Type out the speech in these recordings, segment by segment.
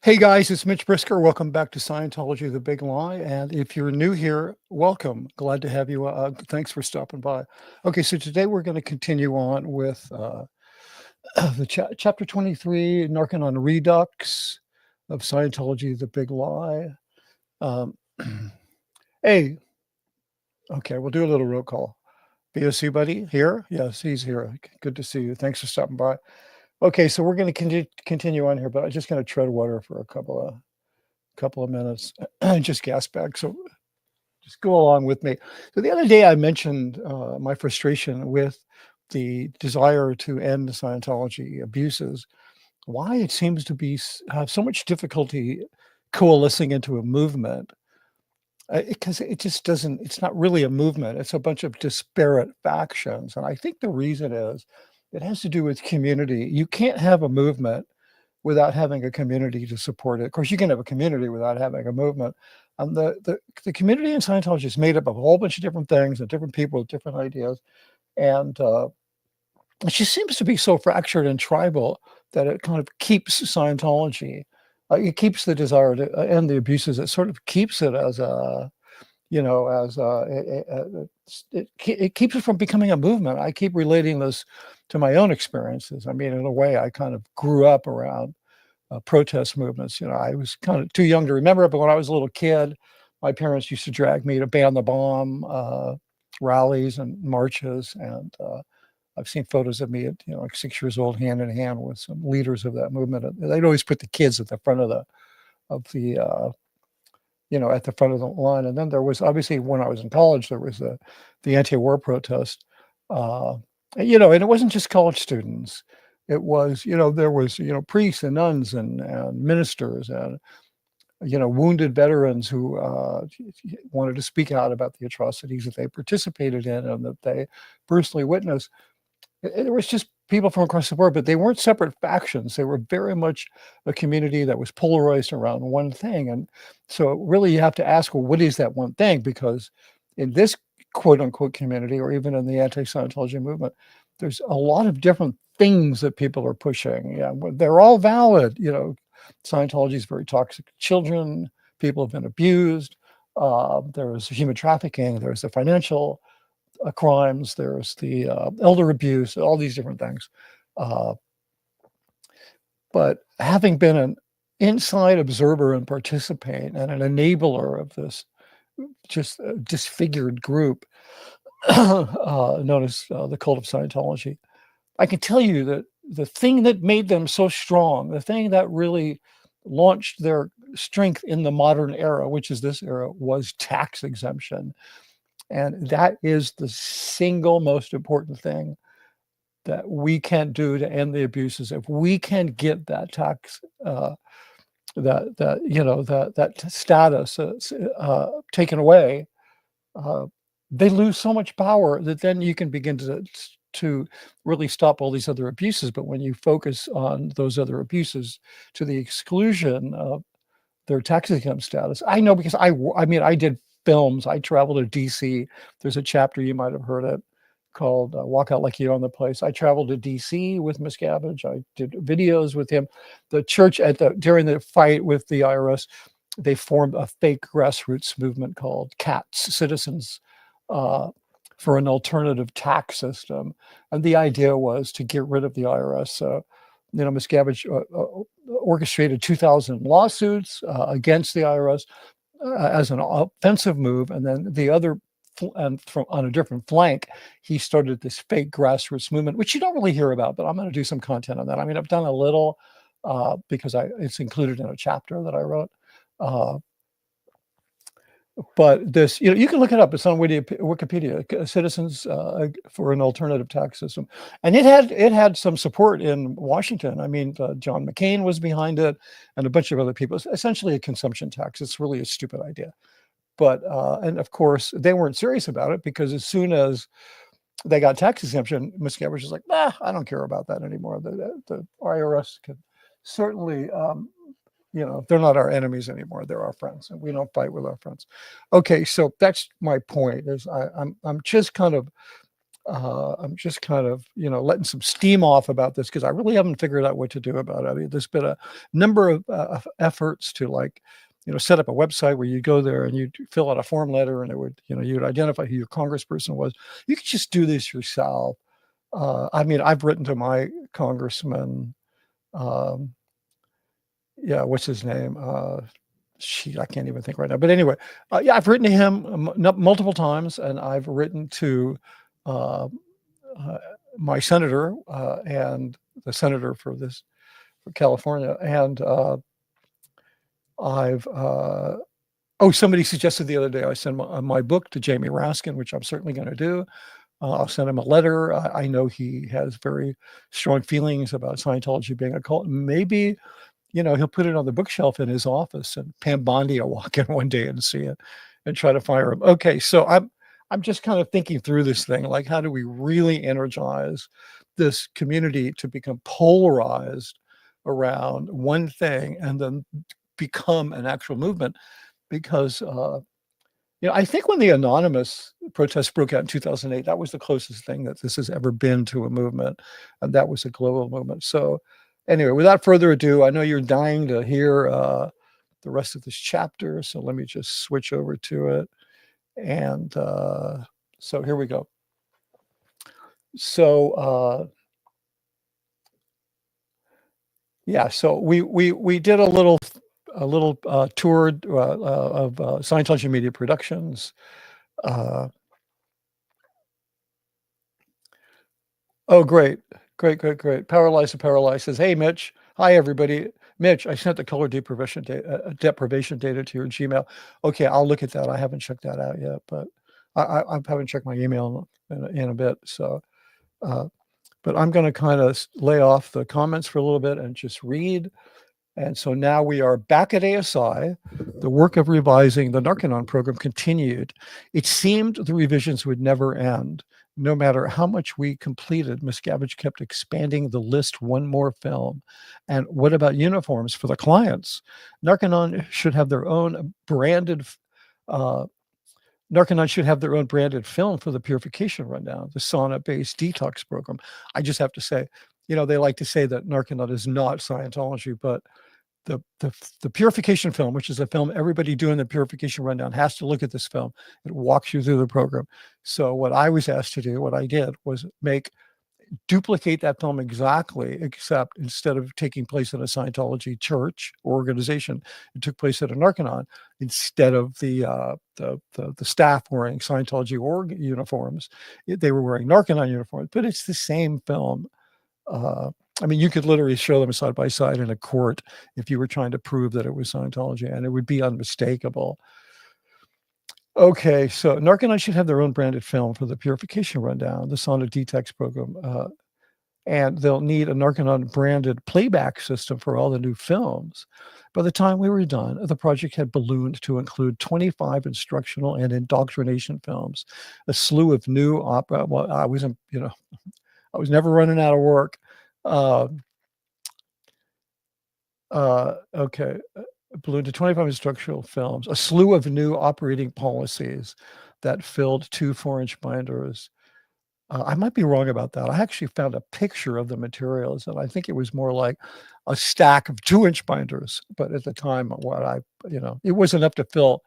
Hey guys, it's Mitch Brisker. Welcome back to Scientology, the Big Lie. And if you're new here, welcome. Glad to have you. Thanks for stopping by. Okay, so today we're going to continue on with chapter 23, Narconon Redux of Scientology, the Big Lie. Um, hey, okay, we'll do a little roll call. BOC buddy here? Yes, he's here. Good to see you. Thanks for stopping by. Okay, so we're going to continue on here, but I'm just going to tread water for a couple of minutes, just gas bag. So just go along with me. So the other day I mentioned my frustration with the desire to end Scientology abuses, why it seems to be have so much difficulty coalescing into a movement. Because it just doesn't, it's not really a movement. It's a bunch of disparate factions. And I think the reason is it has to do with community. You can't have a movement without having a community to support it. Of course, you can have a community without having a movement. The community in Scientology is made up of a whole bunch of different things and different people with different ideas. And it just seems to be so fractured and tribal that it kind of keeps Scientology. It keeps the desire to end the abuses. It sort of keeps it as a, you know, as it keeps it from becoming a movement. I keep relating this to my own experiences. I mean, in a way, I kind of grew up around protest movements. You know, I was kind of too young to remember it, but when I was a little kid, my parents used to drag me to ban the bomb rallies and marches, and I've seen photos of me at like 6 years old, hand in hand with some leaders of that movement. They'd always put the kids at the front of the at the front of the line. And then there was obviously when I was in college, there was the anti-war protest. And it wasn't just college students. It was, there was, priests and nuns and ministers and, wounded veterans who wanted to speak out about the atrocities that they participated in and that they personally witnessed. There was just people from across the board, but they weren't separate factions. They were very much a community that was polarized around one thing. And so really you have to ask, well, what is that one thing? Because in this quote unquote community, or even in the anti-Scientology movement, there's a lot of different things that people are pushing. Yeah, they're all valid. Scientology is very toxic to children. People have been abused. There's human trafficking. There's the financial crimes, there's the elder abuse, all these different things. But having been an inside observer and participant and an enabler of this just disfigured group known as the cult of Scientology, I can tell you that the thing that made them so strong, the thing that really launched their strength in the modern era, which is this era, was tax exemption. And that is the single most important thing that we can do to end the abuses. If we can get that tax, that status taken away, they lose so much power that then you can begin to really stop all these other abuses. But when you focus on those other abuses to the exclusion of their tax exempt status, I know because I did films. I traveled to DC. There's a chapter, you might have heard it, called Walk Out Like You Own the Place. I traveled to DC with Miscavige. I did videos with him. The church during the fight with the IRS, they formed a fake grassroots movement called CATS, Citizens for an Alternative Tax System. And the idea was to get rid of the IRS. So, Miscavige orchestrated 2,000 lawsuits against the IRS as an offensive move, and then the other, and on a different flank, he started this fake grassroots movement, which you don't really hear about. But I'm going to do some content on that. I mean, I've done a little because it's included in a chapter that I wrote. But this, you can look it up. It's on Wikipedia. Citizens for an Alternative Tax System, and it had some support in Washington. I mean, John McCain was behind it, and a bunch of other people. It's essentially a consumption tax. It's really a stupid idea, but and of course they weren't serious about it because as soon as they got tax exemption, Miscavige was like, I don't care about that anymore. The IRS can certainly. They're not our enemies anymore. They're our friends, and we don't fight with our friends. Okay, so that's my point. I'm just kind of I'm just kind of, letting some steam off about this because I really haven't figured out what to do about it. I mean, there's been a number of efforts to set up a website where you go there and you fill out a form letter and it would, you'd identify who your congressperson was. You could just do this yourself. I mean, I've written to my congressman. Um, yeah, what's his name? I can't even think right now. But anyway, yeah, I've written to him multiple times, and I've written to uh, my senator and the senator for California, and I've somebody suggested the other day I send my book to Jamie Raskin, which I'm certainly going to do. I'll send him a letter. I know he has very strong feelings about Scientology being a cult. Maybe he'll put it on the bookshelf in his office, and Pam Bondi will walk in one day and see it and try to fire him. Okay, so I'm just kind of thinking through this thing, like how do we really energize this community to become polarized around one thing and then become an actual movement? Because I think when the anonymous protests broke out in 2008, that was the closest thing that this has ever been to a movement, and that was a global movement. So anyway, without further ado, I know you're dying to hear the rest of this chapter, so let me just switch over to it. And so here we go. So yeah, so we did a little tour of Scientology Media Productions. Oh, great. Paralyzed says, "Hey, Mitch. Hi, everybody. Mitch, I sent the color deprivation data to your Gmail. Okay, I'll look at that. I haven't checked that out yet, but I haven't checked my email in a bit. So, but I'm going to kind of lay off the comments for a little bit and just read. And so now we are back at ASI. The work of revising the Narconon program continued. It seemed the revisions would never end. No matter how much we completed, Miscavige kept expanding the list one more film. And what about uniforms for the clients? Narconon should have their own branded film for the purification rundown, the sauna-based detox program. I just have to say, they like to say that Narconon is not Scientology, but the purification film, which is a film everybody doing the purification rundown has to look at this film. It walks you through the program. So what I was asked to do, what I did was duplicate that film exactly, except instead of taking place in a Scientology church or organization, it took place at a Narconon. Instead of the staff wearing Scientology org uniforms, they were wearing Narconon uniforms, but it's the same film. I mean, you could literally show them side by side in a court if you were trying to prove that it was Scientology, and it would be unmistakable. Okay, so Narconon should have their own branded film for the purification rundown, the sauna detox program, and they'll need a Narconon branded playback system for all the new films. By the time we were done, the project had ballooned to include 25 instructional and indoctrination films, a slew of new opera. Well, I was never running out of work. Okay. Ballooned to 25 instructional films, a slew of new operating policies that filled 2 4-inch binders. I might be wrong about that. I actually found a picture of the materials, and I think it was more like a stack of 2-inch binders. But at the time, it wasn't enough to fill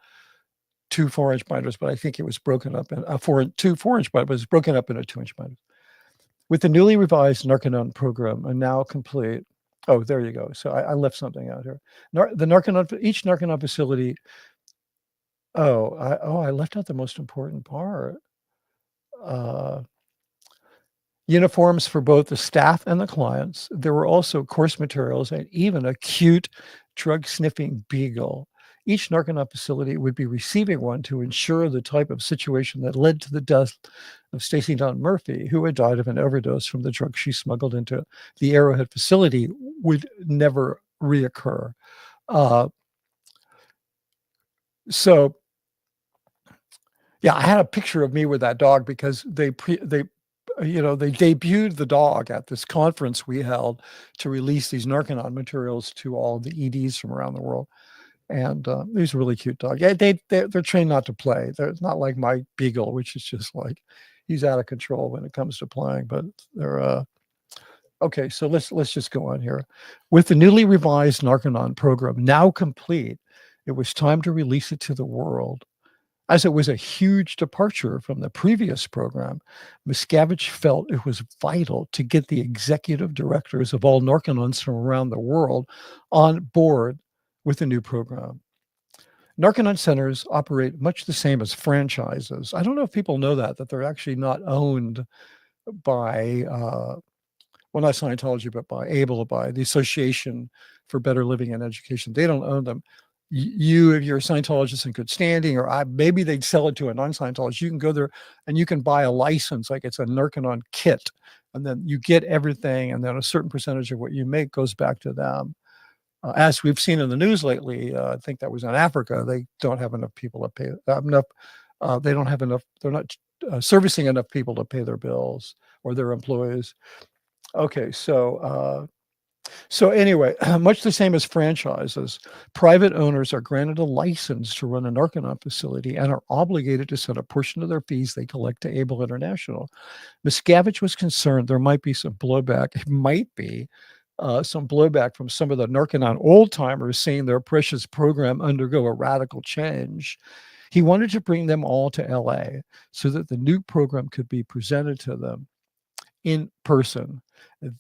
2 4-inch binders, but I think it was broken up in 2 4-inch binders, was broken up into 2-inch binders. With the newly revised Narconon program and now complete. Oh, there you go. So I left something out here. Each Narconon facility. I left out the most important part. Uniforms for both the staff and the clients. There were also course materials and even a cute drug sniffing beagle. Each Narconon facility would be receiving one to ensure the type of situation that led to the death of Stacey Dawn Murphy, who had died of an overdose from the drug she smuggled into the Arrowhead facility, would never reoccur. So, yeah, I had a picture of me with that dog because they debuted the dog at this conference we held to release these Narconon materials to all the EDs from around the world. And he's a really cute dog. Yeah, they're trained not to play. They're not like my beagle, which is just like, he's out of control when it comes to playing. But they're okay. So let's just go on here. With the newly revised Narconon program now complete, it was time to release it to the world. As it was a huge departure from the previous program, Miscavige felt it was vital to get the executive directors of all Narconons from around the world on board with the new program. Narconon centers operate much the same as franchises. I don't know if people know that they're actually not owned by, well, not Scientology, but by by the Association for Better Living and Education. They don't own them. You, if you're a Scientologist in good standing, or maybe they'd sell it to a non-Scientologist, you can go there and you can buy a license, like it's a Narconon kit, and then you get everything, and then a certain percentage of what you make goes back to them. As we've seen in the news lately, I think that was in Africa, they don't have enough people to pay enough. They don't have enough. They're not servicing enough people to pay their bills or their employees. Okay, so anyway, much the same as franchises, private owners are granted a license to run a Narconon facility and are obligated to send a portion of their fees they collect to Able International. Miscavige was concerned there might be some blowback. It might be some blowback from some of the Narconon old timers seeing their precious program undergo a radical change. He wanted to bring them all to LA so that the new program could be presented to them in person.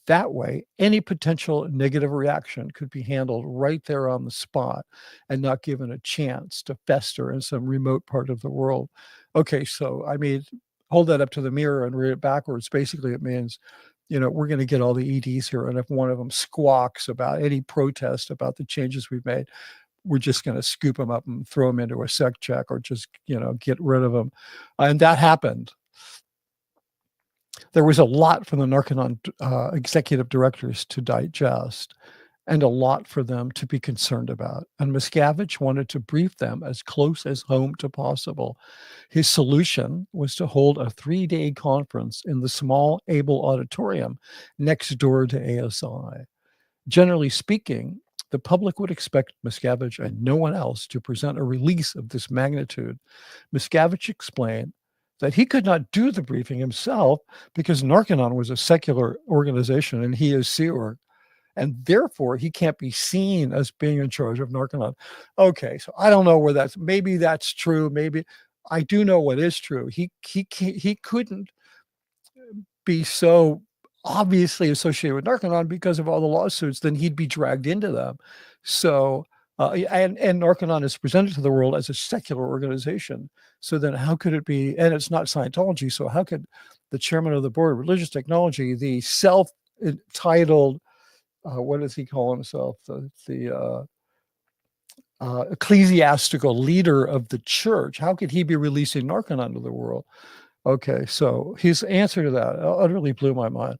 That way, any potential negative reaction could be handled right there on the spot and not given a chance to fester in some remote part of the world. Okay, so I mean, hold that up to the mirror and read it backwards. Basically, it means, we're going to get all the EDs here. And if one of them squawks about any protest about the changes we've made, we're just going to scoop them up and throw them into a sec check, or just, get rid of them. And that happened. There was a lot for the Narconon executive directors to digest, and a lot for them to be concerned about. And Miscavige wanted to brief them as close as home to possible. His solution was to hold a 3-day conference in the small Able auditorium next door to ASI. Generally speaking, the public would expect Miscavige and no one else to present a release of this magnitude. Miscavige explained that he could not do the briefing himself because Narconon was a secular organization and he is Sea Org, and therefore he can't be seen as being in charge of Narconon. Okay, so I don't know where maybe that's true. Maybe I do know what is true. He couldn't be so obviously associated with Narconon because of all the lawsuits, then he'd be dragged into them. So, and Narconon is presented to the world as a secular organization. So then how could it be, and it's not Scientology, so how could the chairman of the board of religious technology, the self-entitled, what does he call himself? The ecclesiastical leader of the church, how could he be releasing Narconon to the world? Okay, so his answer to that utterly blew my mind.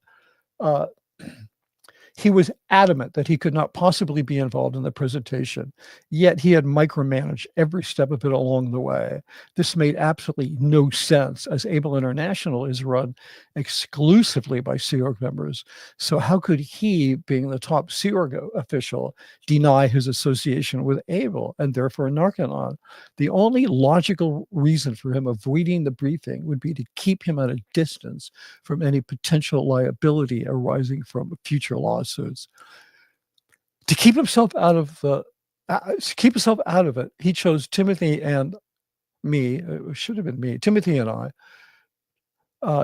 He was adamant that he could not possibly be involved in the presentation, yet he had micromanaged every step of it along the way. This made absolutely no sense, as Able International is run exclusively by Sea Org members. So how could he, being the top Sea Org official, deny his association with Able and therefore Narconon? The only logical reason for him avoiding the briefing would be to keep him at a distance from any potential liability arising from future lawsuits. To keep himself out of it, he chose Timothy and me. It should have been me, Timothy and I,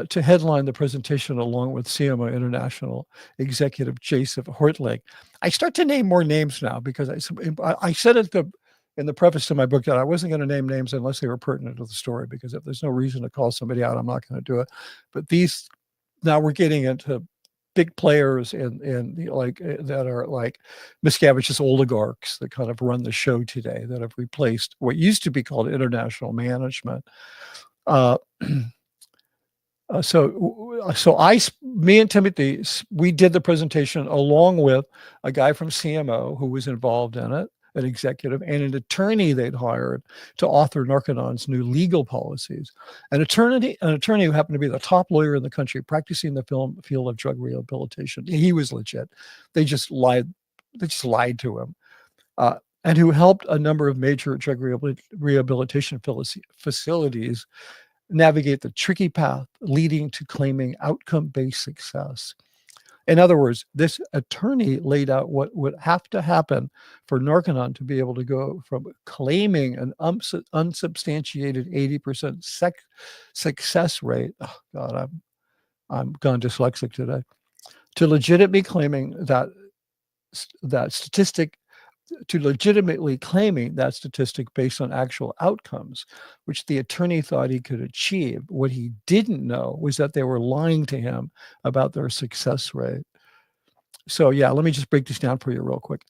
to headline the presentation along with CMO International Executive Jason Hortling. I start to name more names now because I said it in the preface to my book that I wasn't going to name names unless they were pertinent to the story, because if there's no reason to call somebody out, I'm not going to do it. But now we're getting into big players that are like Miscavige's oligarchs that kind of run the show today, that have replaced what used to be called international management. Me and Timothy, we did the presentation along with a guy from CMO who was involved in it, an executive, and an attorney they'd hired to author Narconon's new legal policies. An attorney who happened to be the top lawyer in the country practicing the field of drug rehabilitation. He was legit. They just lied to him. And who helped a number of major drug rehabilitation facilities navigate the tricky path leading to claiming outcome-based success. In other words, this attorney laid out what would have to happen for Narconon to be able to go from claiming an unsubstantiated 80% success rate. Oh God, I'm gone dyslexic today. To legitimately claiming that statistic, to legitimately claiming that statistic based on actual outcomes, which the attorney thought he could achieve. What he didn't know was that they were lying to him about their success rate. So yeah, let me just break this down for you real quick.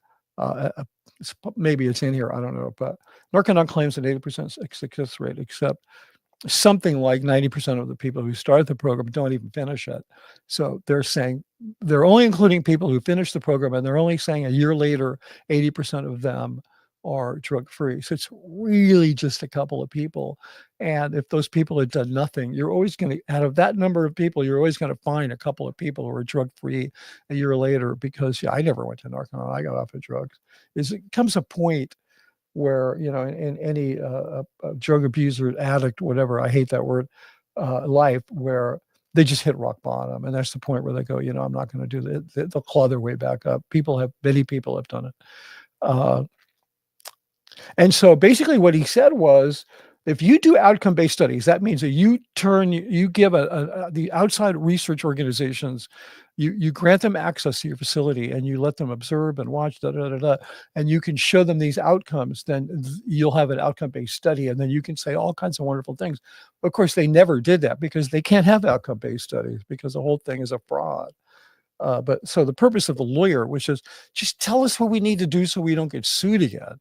Maybe it's in here, I don't know, but Narconon claims an 80% success rate, except something like 90% of the people who start the program don't even finish it. So they're saying they're only including people who finish the program, and they're only saying a year later, 80% of them are drug-free. So it's really just a couple of people. And if those people had done nothing, you're always going to, out of that number of people, you're always going to find a couple of people who are drug-free a year later because, yeah, I never went to Narconon. I got off of drugs. It comes a point where, you know, in any drug abuser, addict, whatever, I hate that word, life, where they just hit rock bottom. And that's the point where they go, you know, I'm not going to do that. They'll claw their way back up. Many people have done it. Uh, and so basically what he said was, if you do outcome-based studies, that means that you give the outside research organizations, you grant them access to your facility and you let them observe and watch, and you can show them these outcomes, then you'll have an outcome-based study, and then you can say all kinds of wonderful things. Of course, they never did that because they can't have outcome-based studies because the whole thing is a fraud. But so the purpose of the lawyer, which is just tell us what we need to do so we don't get sued again.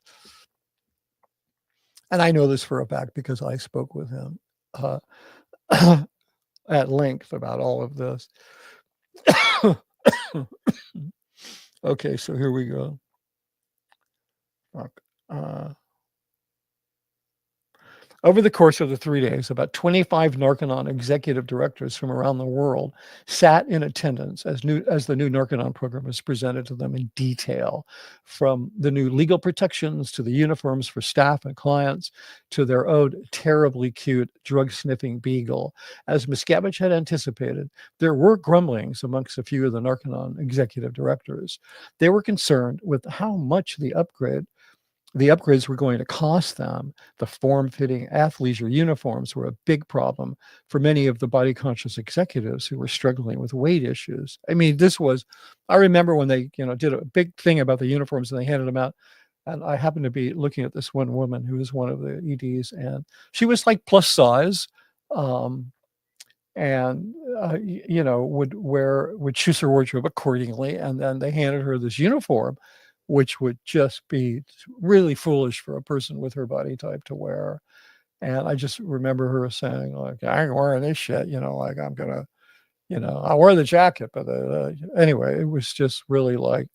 And I know this for a fact because I spoke with him at length about all of this. Okay, so here we go. Over the course of the 3 days, about 25 Narconon executive directors from around the world sat in attendance as the new Narconon program was presented to them in detail, from the new legal protections to the uniforms for staff and clients to their own terribly cute drug-sniffing beagle. As Miscavige had anticipated, there were grumblings amongst a few of the Narconon executive directors. They were concerned with how much the upgrades were going to cost them. The form-fitting athleisure uniforms were a big problem for many of the body-conscious executives who were struggling with weight issues. I mean, I remember when they, you know, did a big thing about the uniforms and they handed them out. And I happened to be looking at this one woman who was one of the EDs, and she was like plus size, and would choose her wardrobe accordingly. And then they handed her this uniform, which would just be really foolish for a person with her body type to wear. And I just remember her saying, like, I ain't wearing this shit, you know, like I'm gonna, you know, I'll wear the jacket, but anyway, it was just really like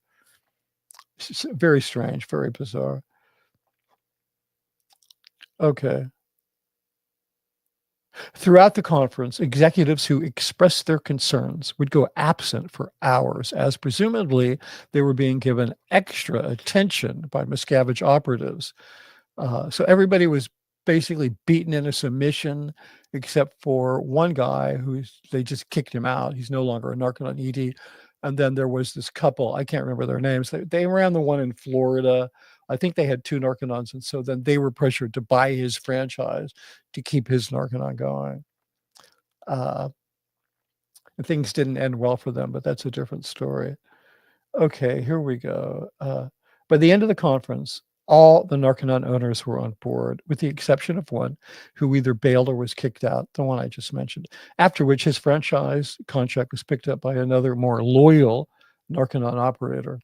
very strange, very bizarre. Okay. Throughout the conference, executives who expressed their concerns would go absent for hours, as presumably they were being given extra attention by Miscavige operatives. So everybody was basically beaten into submission, except for one guy they just kicked him out. He's no longer a Narconon ED. And then there was this couple, I can't remember their names. They ran the one in Florida. I think they had 2 Narconons. And so then they were pressured to buy his franchise to keep his Narconon going. Things didn't end well for them, but that's a different story. Okay, here we go. By the end of the conference, all the Narconon owners were on board, with the exception of one who either bailed or was kicked out, the one I just mentioned, after which his franchise contract was picked up by another more loyal Narconon operator.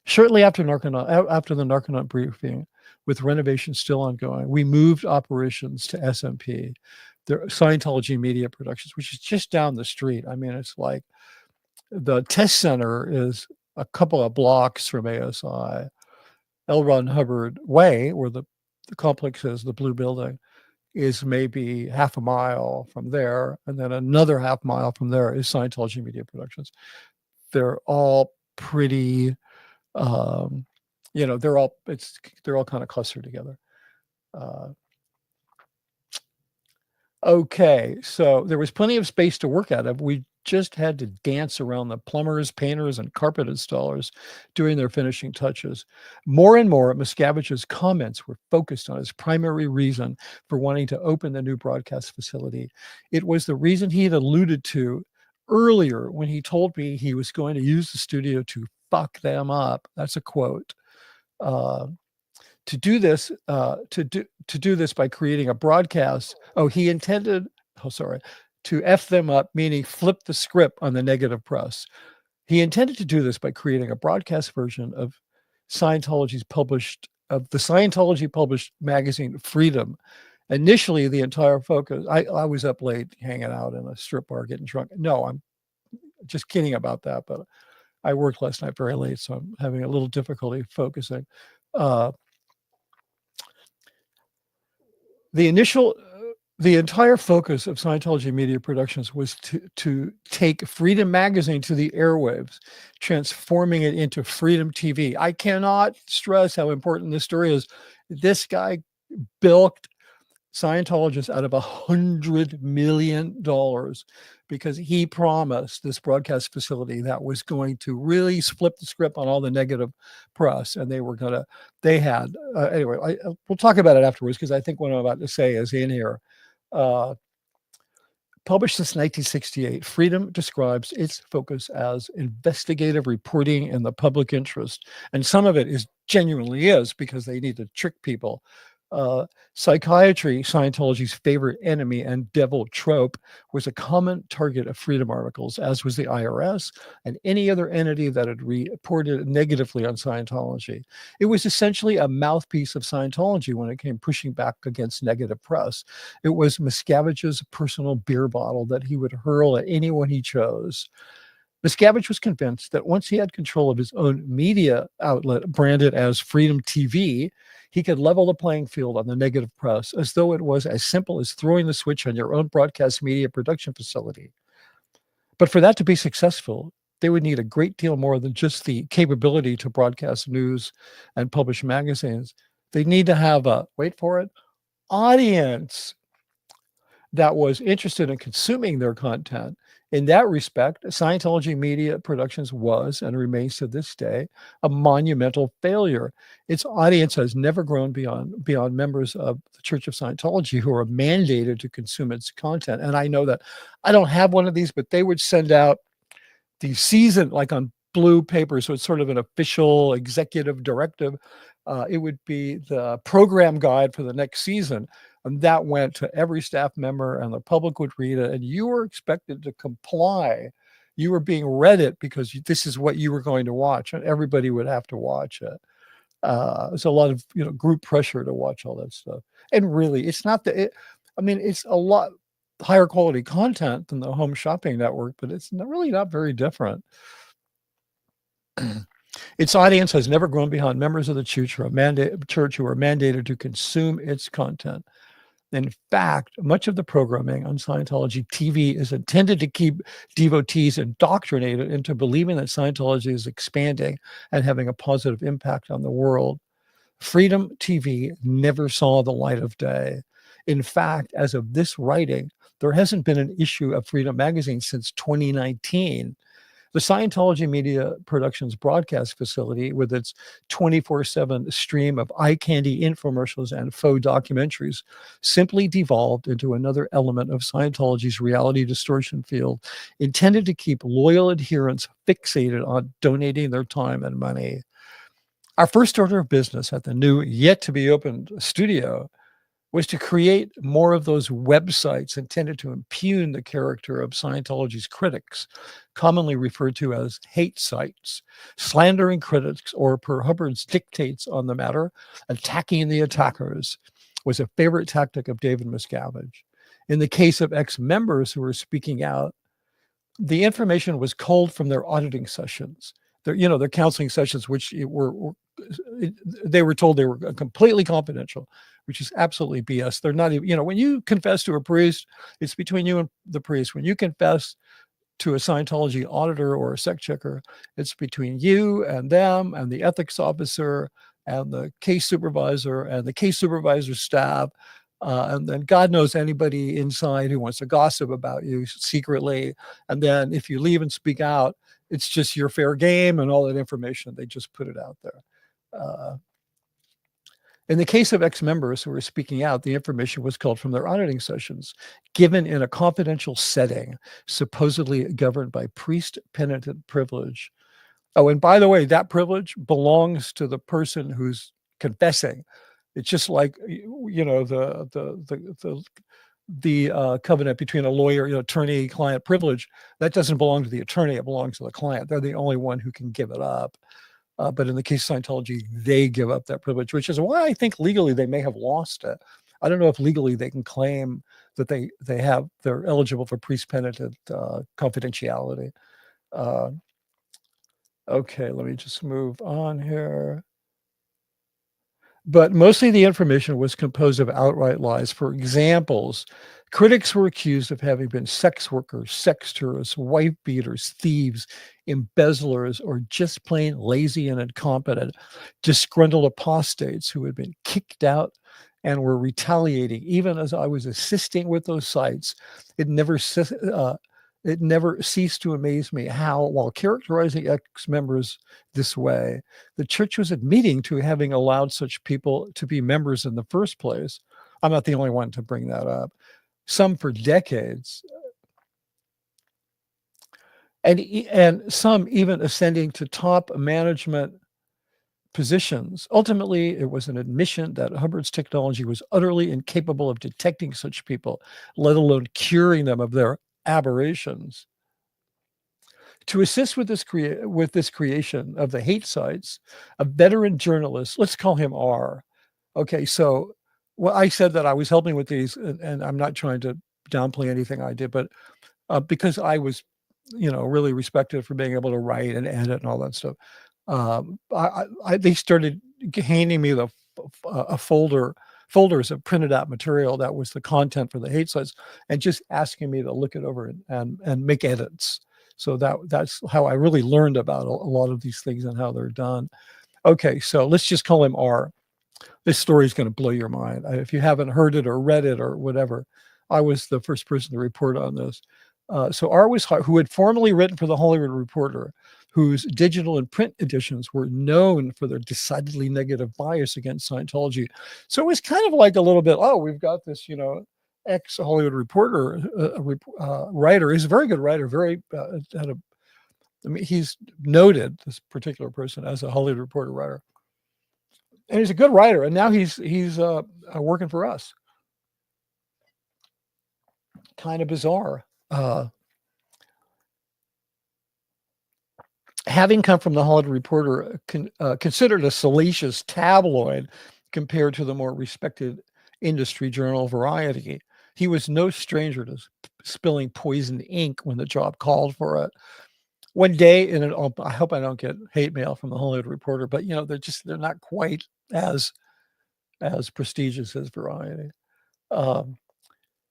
Shortly after the Narconon briefing, with renovations still ongoing, we moved operations to SMP, the Scientology Media Productions, which is just down the street. I mean, it's like the test center is a couple of blocks from ASI. L. Ron Hubbard Way, where the complex is, the blue building, is maybe half a mile from there. And then another half mile from there is Scientology Media Productions. They're all pretty, they're all kind of clustered together. Okay, so there was plenty of space to work out of. We just had to dance around the plumbers, painters, and carpet installers doing their finishing touches. More and more, Miscavige's comments were focused on his primary reason for wanting to open the new broadcast facility. It was the reason he had alluded to earlier when he told me he was going to use the studio to fuck them up. That's a quote. Uh, to do this by creating a broadcast. Oh, he intended. Oh, sorry, to f them up, meaning flip the script on the negative press. He intended to do this by creating a broadcast version of the Scientology published magazine Freedom. Initially, the entire focus. I was up late hanging out in a strip bar getting drunk. No, I'm just kidding about that. But I worked last night very late, so I'm having a little difficulty focusing. Uh, the initial the entire focus of Scientology Media Productions was to take Freedom Magazine to the airwaves, transforming it into Freedom TV. I cannot stress how important this story is. This guy bilked Scientologists out of $100 million because he promised this broadcast facility that was going to really flip the script on all the negative press. And anyway, we'll talk about it afterwards because I think what I'm about to say is in here. Uh, Published since 1968, Freedom describes its focus as investigative reporting in the public interest. And some of it genuinely is because they need to trick people. Psychiatry, Scientology's favorite enemy and devil trope, was a common target of Freedom articles, as was the IRS and any other entity that had reported negatively on Scientology. It was essentially a mouthpiece of Scientology when it came pushing back against negative press. It was Miscavige's personal beer bottle that he would hurl at anyone he chose. Miscavige was convinced that once he had control of his own media outlet, branded as Freedom TV, he could level the playing field on the negative press, as though it was as simple as throwing the switch on your own broadcast media production facility. But for that to be successful, they would need a great deal more than just the capability to broadcast news and publish magazines. They need to have wait for it, audience that was interested in consuming their content. In that respect, Scientology Media Productions was and remains to this day a monumental failure. Its audience has never grown beyond members of the Church of Scientology who are mandated to consume its content. And I know that I don't have one of these, but they would send out the season like on blue paper. So it's sort of an official executive directive. It would be the program guide for the next season. And that went to every staff member and the public would read it. And you were expected to comply. You were being read it because this is what you were going to watch. And everybody would have to watch it. There's a lot of group pressure to watch all that stuff. And really, it's not it's a lot higher quality content than the Home Shopping Network, but it's really not very different. Its audience has never grown beyond members of the church who are mandated to consume its content. In fact, much of the programming on Scientology TV is intended to keep devotees indoctrinated into believing that Scientology is expanding and having a positive impact on the world. Freedom TV never saw the light of day. In fact, as of this writing, there hasn't been an issue of Freedom Magazine since 2019. The Scientology Media Productions broadcast facility, with its 24/7 stream of eye candy infomercials and faux documentaries, simply devolved into another element of Scientology's reality distortion field, intended to keep loyal adherents fixated on donating their time and money. Our first order of business at the new, yet-to-be-opened studio was to create more of those websites intended to impugn the character of Scientology's critics, commonly referred to as hate sites, slandering critics, or per Hubbard's dictates on the matter, attacking the attackers, was a favorite tactic of David Miscavige. In the case of ex-members who were speaking out, the information was culled from their auditing sessions, their counseling sessions, which they were told they were completely confidential, which is absolutely BS. They're not even, when you confess to a priest, it's between you and the priest. When you confess to a Scientology auditor or a sect checker, it's between you and them and the ethics officer and the case supervisor and the case supervisor's staff. And then God knows anybody inside who wants to gossip about you secretly. And then if you leave and speak out, it's just your fair game and all that information. They just put it out there. Uh, in the case of ex-members who were speaking out, the information was culled from their auditing sessions, given in a confidential setting, supposedly governed by priest penitent privilege. Oh, and by the way, that privilege belongs to the person who's confessing. It's just like, the covenant between a lawyer, attorney-client privilege. That doesn't belong to the attorney; it belongs to the client. They're the only one who can give it up. But in the case of Scientology, they give up that privilege, which is why I think legally they may have lost it. I don't know if legally they can claim that they're eligible for priest penitent confidentiality. Okay, let me just move on here. But mostly the information was composed of outright lies. For examples, critics were accused of having been sex workers, sex tourists, wife beaters, thieves, embezzlers, or just plain lazy and incompetent, disgruntled apostates who had been kicked out and were retaliating. Even as I was assisting with those sites, it never ceased to amaze me how, while characterizing ex-members this way, the church was admitting to having allowed such people to be members in the first place. I'm not the only one to bring that up. Some for decades, and some even ascending to top management positions. Ultimately, it was an admission that Hubbard's technology was utterly incapable of detecting such people, let alone curing them of their aberrations. To assist with this creation of the hate sites, a veteran journalist, let's call him R. Okay, so I said that I was helping with these, and I'm not trying to downplay anything I did, but because I was, really respected for being able to write and edit and all that stuff. They started handing me folders of printed out material that was the content for the hate sites, and just asking me to look it over and make edits. So that's how I really learned about a lot of these things and how they're done. Okay, so let's just call him R. This story is going to blow your mind. If you haven't heard it or read it or whatever, I was the first person to report on this. So R was who had formerly written for the Hollywood Reporter, whose digital and print editions were known for their decidedly negative bias against Scientology. So it was kind of like a little bit, oh, we've got this, ex-Hollywood Reporter writer. He's a very good writer, he's noted, this particular person, as a Hollywood Reporter writer. And he's a good writer, and now he's working for us. Kind of bizarre. Having come from the Hollywood Reporter, considered a salacious tabloid compared to the more respected industry journal Variety, he was no stranger to spilling poisoned ink when the job called for it. One day, I hope I don't get hate mail from the Hollywood Reporter, but they're not quite as prestigious as Variety.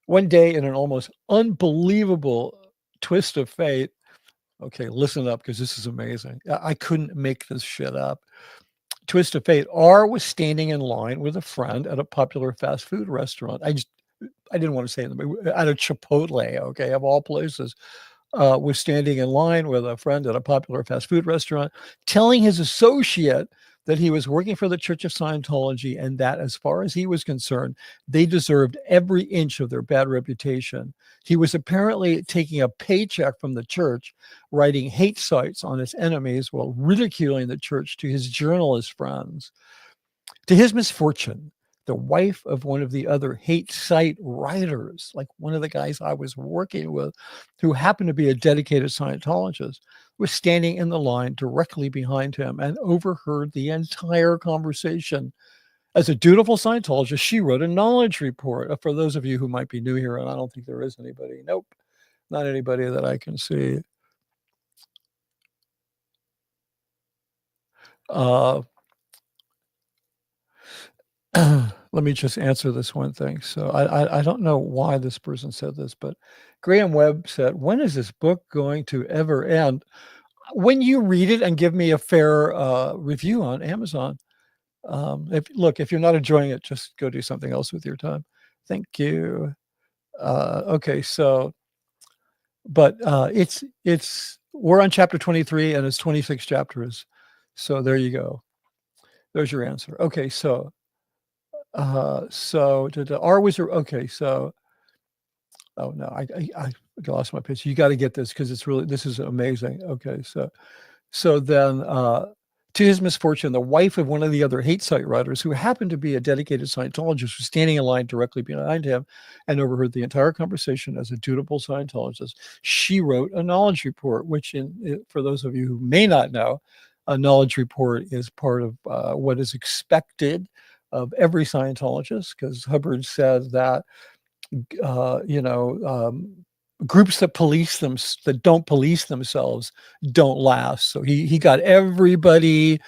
One day, in an almost unbelievable twist of fate, okay, listen up because this is amazing. I couldn't make this shit up. Twist of fate. R was standing in line with a friend at a popular fast food restaurant. I didn't want to say them at a Chipotle. Okay, of all places. Was standing in line with a friend at a popular fast food restaurant, telling his associate that he was working for the Church of Scientology and that, as far as he was concerned, they deserved every inch of their bad reputation. He was apparently taking a paycheck from the church, writing hate sites on its enemies while ridiculing the church to his journalist friends. To his misfortune, the wife of one of the other hate site writers, like one of the guys I was working with, who happened to be a dedicated Scientologist, was standing in the line directly behind him and overheard the entire conversation. As a dutiful Scientologist, she wrote a knowledge report. For those of you who might be new here, and I don't think there is anybody. Nope, not anybody that I can see. Let me just answer this one thing. So I don't know why this person said this, but Graham Webb said, when is this book going to ever end? When you read it and give me a fair review on Amazon. If you're not enjoying it, just go do something else with your time. Thank you. Okay, so, but it's we're on chapter 23 and it's 26 chapters. So there you go. There's your answer. Okay, so R was okay, so oh no, I lost my page. You got to get this because it's really this is amazing. Okay, so then, to his misfortune, the wife of one of the other hate site writers, who happened to be a dedicated Scientologist, was standing in line directly behind him and overheard the entire conversation as a dutiful Scientologist. She wrote a knowledge report, which, for those of you who may not know, a knowledge report is part of what is expected of every Scientologist, because Hubbard said that you know, groups that don't police themselves don't last. So he got everybody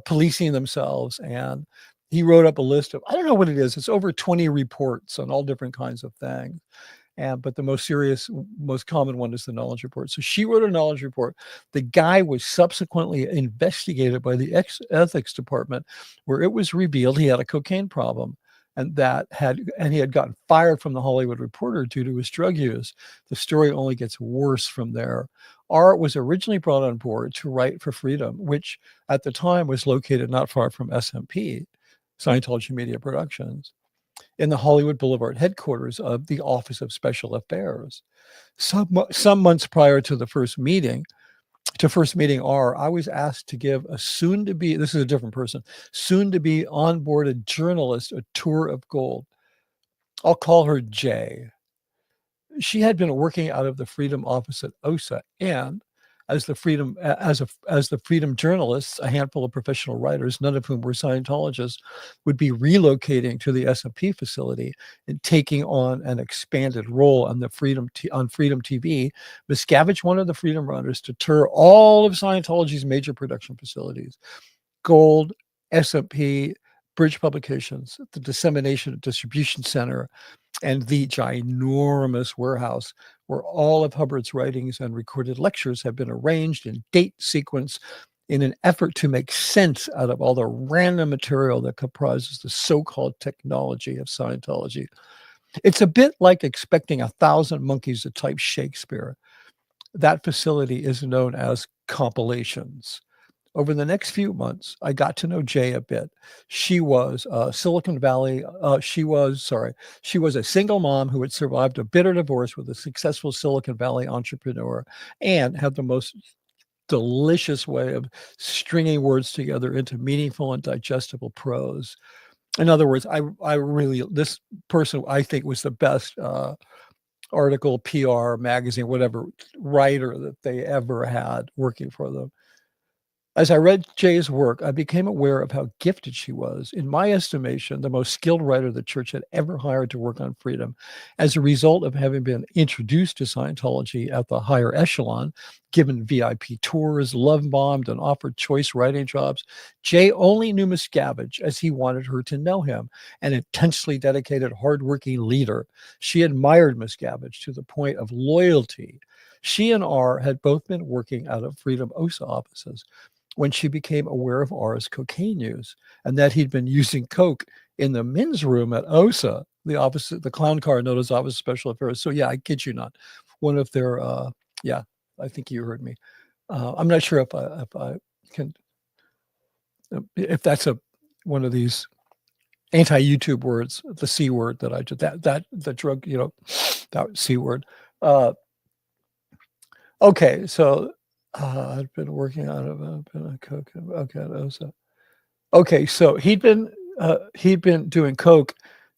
policing themselves, and he wrote up a list of, I don't know what it is. It's over 20 reports on all different kinds of things. But the most serious, most common one is the knowledge report. So she wrote a knowledge report. The guy was subsequently investigated by the ethics department, where it was revealed he had a cocaine problem, and he had gotten fired from the Hollywood Reporter due to his drug use. The story only gets worse from there. Art was originally brought on board to write for Freedom, which at the time was located not far from SMP, Scientology Media Productions, in the Hollywood Boulevard headquarters of the Office of Special Affairs. Some months prior to first meeting R, I was asked to give a soon-to-be, this is a different person, soon-to-be onboarded journalist a tour of gold. I'll call her J. She had been working out of the Freedom office at OSA, and as the Freedom journalists, a handful of professional writers, none of whom were Scientologists, would be relocating to the SMP facility and taking on an expanded role on Freedom TV. Miscavige wanted the Freedom runners to tour all of Scientology's major production facilities: Gold, SMP, Bridge Publications, the Dissemination and Distribution Center, and the ginormous warehouse where all of Hubbard's writings and recorded lectures have been arranged in date sequence in an effort to make sense out of all the random material that comprises the so-called technology of Scientology. It's a bit like expecting 1,000 monkeys to type Shakespeare. That facility is known as compilations. Over the next few months, I got to know Jay a bit. She was Silicon Valley. She was a single mom who had survived a bitter divorce with a successful Silicon Valley entrepreneur, and had the most delicious way of stringing words together into meaningful and digestible prose. In other words, this person, I think, was the best article, PR, magazine, whatever writer that they ever had working for them. As I read Jay's work, I became aware of how gifted she was. In my estimation, the most skilled writer the church had ever hired to work on Freedom. As a result of having been introduced to Scientology at the higher echelon, given VIP tours, love bombed, and offered choice writing jobs, Jay only knew Miscavige as he wanted her to know him, an intensely dedicated, hardworking leader. She admired Miscavige to the point of loyalty. She and R had both been working out of Freedom OSA offices when she became aware of R's cocaine use, and that he'd been using coke in the men's room at OSA, the clown car known as Office of Special Affairs. So yeah, I kid you not. One of their, yeah, I think you heard me. I'm not sure if I can, if that's one of these anti-YouTube words, the C word that I did, that the drug, that C word. Okay, so I've been working on a coke. Okay, so he'd been doing coke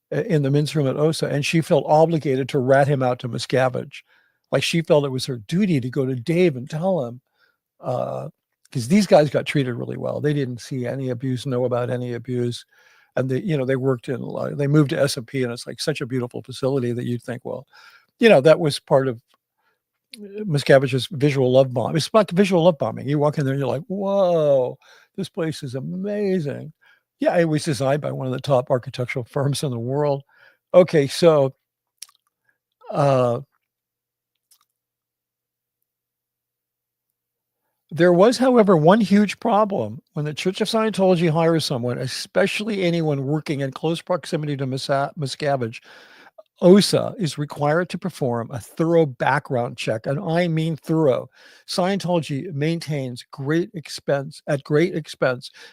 in the men's room at OSA, and she felt obligated to rat him out to Miscavige. Like, she felt it was her duty to go to Dave and tell him, because these guys got treated really well. They didn't see any abuse, know about any abuse, and they worked they moved to SMP, and it's like such a beautiful facility that you'd think, well, that was part of Miscavige's visual love bomb. It's like visual love bombing. You walk in there and you're like, whoa, this place is amazing. Yeah, it was designed by one of the top architectural firms in the world. Okay, so There was, however, one huge problem. When the Church of Scientology hires someone, especially anyone working in close proximity to Miscavige, OSA is required to perform a thorough background check, and I mean thorough. Scientology maintains great expense,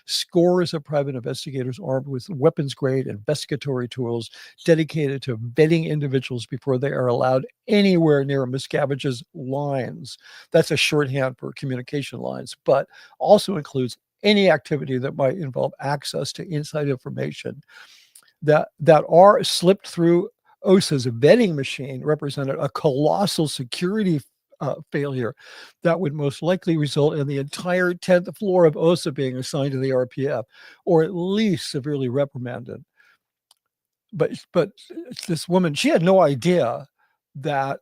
scores of private investigators armed with weapons-grade investigatory tools dedicated to vetting individuals before they are allowed anywhere near Miscavige's lines. That's a shorthand for communication lines, but also includes any activity that might involve access to inside information that are slipped through OSA's vetting machine represented a colossal security failure that would most likely result in the entire 10th floor of OSA being assigned to the RPF, or at least severely reprimanded. But this woman, she had no idea that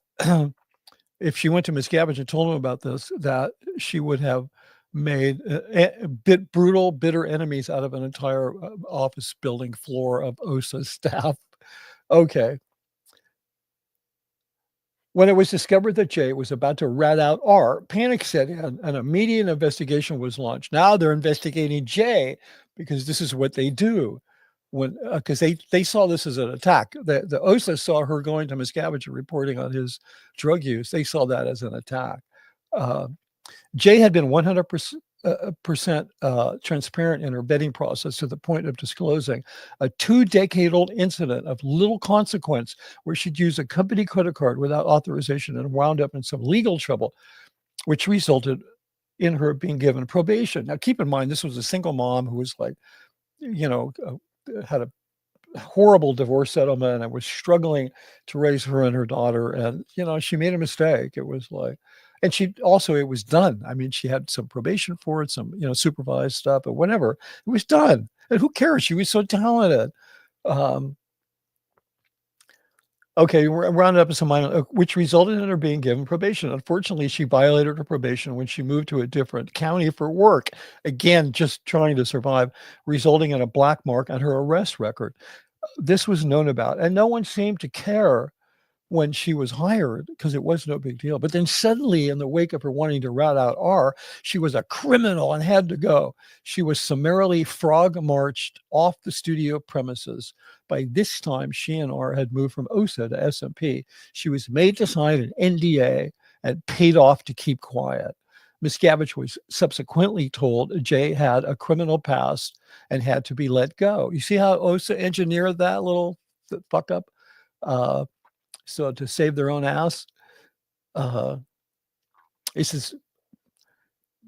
if she went to Miscavige and told him about this, that she would have made brutal, bitter enemies out of an entire office building floor of OSA staff. Okay. When it was discovered that Jay was about to rat out R, panic set in and an immediate investigation was launched. Now they're investigating Jay because this is what they do. When because they saw this as an attack. The OSA saw her going to Miscavige and reporting on his drug use. They saw that as an attack. Jay had been 100% transparent in her vetting process to the point of disclosing a 2-decade-old incident of little consequence where she'd used a company credit card without authorization and wound up in some legal trouble, which resulted in her being given probation. Now, keep in mind, this was a single mom who was like, had a horrible divorce settlement and was struggling to raise her and her daughter. And, she made a mistake. It was like, and it was done. I mean, she had some probation for it, some, supervised stuff, but whatever. It was done. And who cares? She was so talented. Okay, we're rounded up to some minor, which resulted in her being given probation. Unfortunately, she violated her probation when she moved to a different county for work. Again, just trying to survive, resulting in a black mark on her arrest record. This was known about, and no one seemed to care when she was hired because it was no big deal. But then suddenly, in the wake of her wanting to rat out R, she was a criminal and had to go. She was summarily frog marched off the studio premises. By this time, she and R had moved from OSA to SMP. She was made to sign an NDA and paid off to keep quiet. Miscavige was subsequently told Jay had a criminal past and had to be let go. You see how OSA engineered that little fuck up? So to save their own ass, this is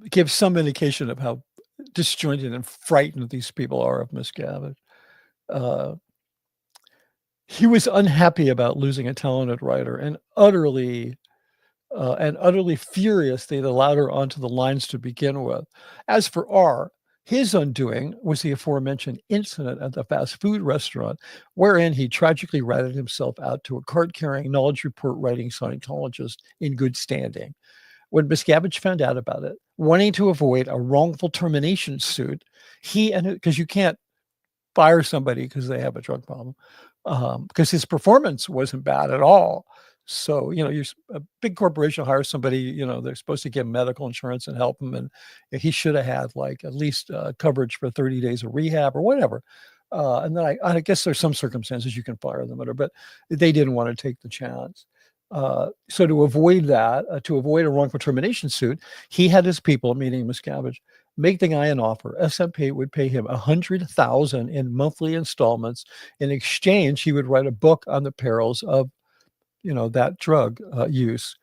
gives some indication of how disjointed and frightened these people are of Miscavige. He was unhappy about losing a talented writer and utterly furious they'd allowed her onto the lines to begin with. As for R, his undoing was the aforementioned incident at the fast food restaurant, wherein he tragically ratted himself out to a card-carrying, knowledge report-writing Scientologist in good standing. When Miscavige found out about it, wanting to avoid a wrongful termination suit, because you can't fire somebody because they have a drug problem, because his performance wasn't bad at all. So, you're a big corporation hires somebody, they're supposed to give him medical insurance and help him. And he should have had like at least coverage for 30 days of rehab or whatever. And then I guess there's some circumstances you can fire them under, but they didn't want to take the chance. So to avoid that, to avoid a wrongful termination suit, he had his people, meaning Miscavige, make the guy an offer. SMP would pay him $100,000 in monthly installments. In exchange, he would write a book on the perils of that drug use.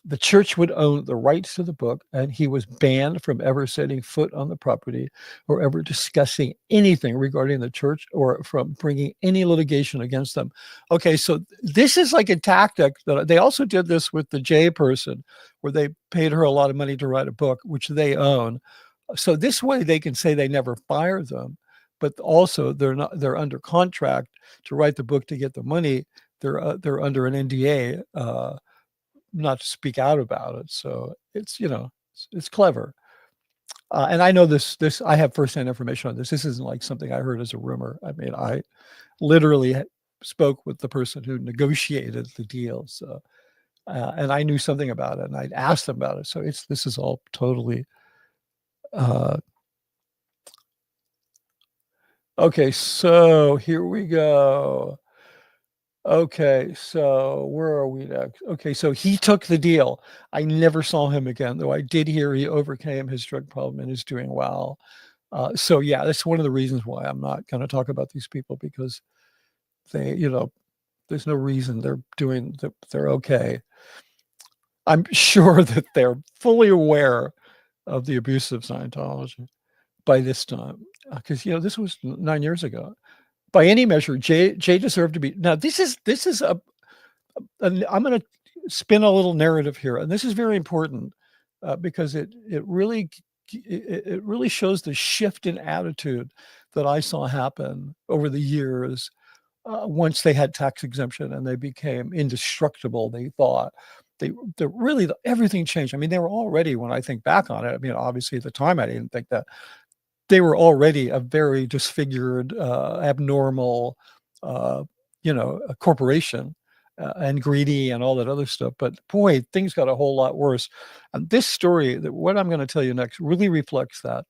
The church would own the rights to the book, and he was banned from ever setting foot on the property or ever discussing anything regarding the church or from bringing any litigation against them. Okay, so this is like a tactic that they also did this with the J person, where they paid her a lot of money to write a book, which they own. So this way they can say they never fired them, but also they're under contract to write the book to get the money. They're under an NDA not to speak out about it. So it's it's clever. And I know this I have firsthand information on this. This isn't like something I heard as a rumor. I mean, I literally spoke with the person who negotiated the deal. So and I knew something about it, and I'd asked them about it. So this is all totally okay. So here we go. Okay, so where are we next? Okay, so he took the deal. I never saw him again, though I did hear he overcame his drug problem and is doing well. So yeah, that's one of the reasons why I'm not going to talk about these people, because they, there's no reason they're okay. I'm sure that they're fully aware of the abuse of Scientology by this time, because this was 9 years ago. By any measure, Jay deserved to be. Now this is I'm going to spin a little narrative here, and this is very important because it really shows the shift in attitude that I saw happen over the years. Once they had tax exemption and they became indestructible, they thought they really everything changed. I mean, they were already, when I think back on it, I mean, obviously at the time I didn't think that, they were already a very disfigured, abnormal, uh, a corporation, and greedy and all that other stuff. But boy, things got a whole lot worse. And this story, that what I'm going to tell you next, really reflects that.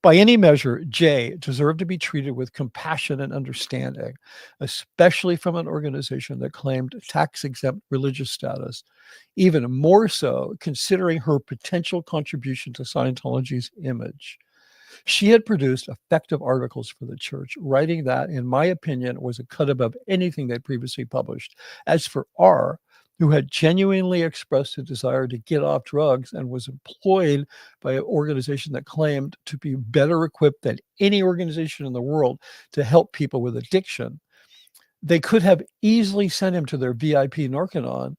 By any measure, Jay deserved to be treated with compassion and understanding, especially from an organization that claimed tax-exempt religious status, even more so considering her potential contribution to Scientology's image. She had produced effective articles for the church, writing that, in my opinion, was a cut above anything they'd previously published. As for R, who had genuinely expressed a desire to get off drugs and was employed by an organization that claimed to be better equipped than any organization in the world to help people with addiction, they could have easily sent him to their VIP Narconon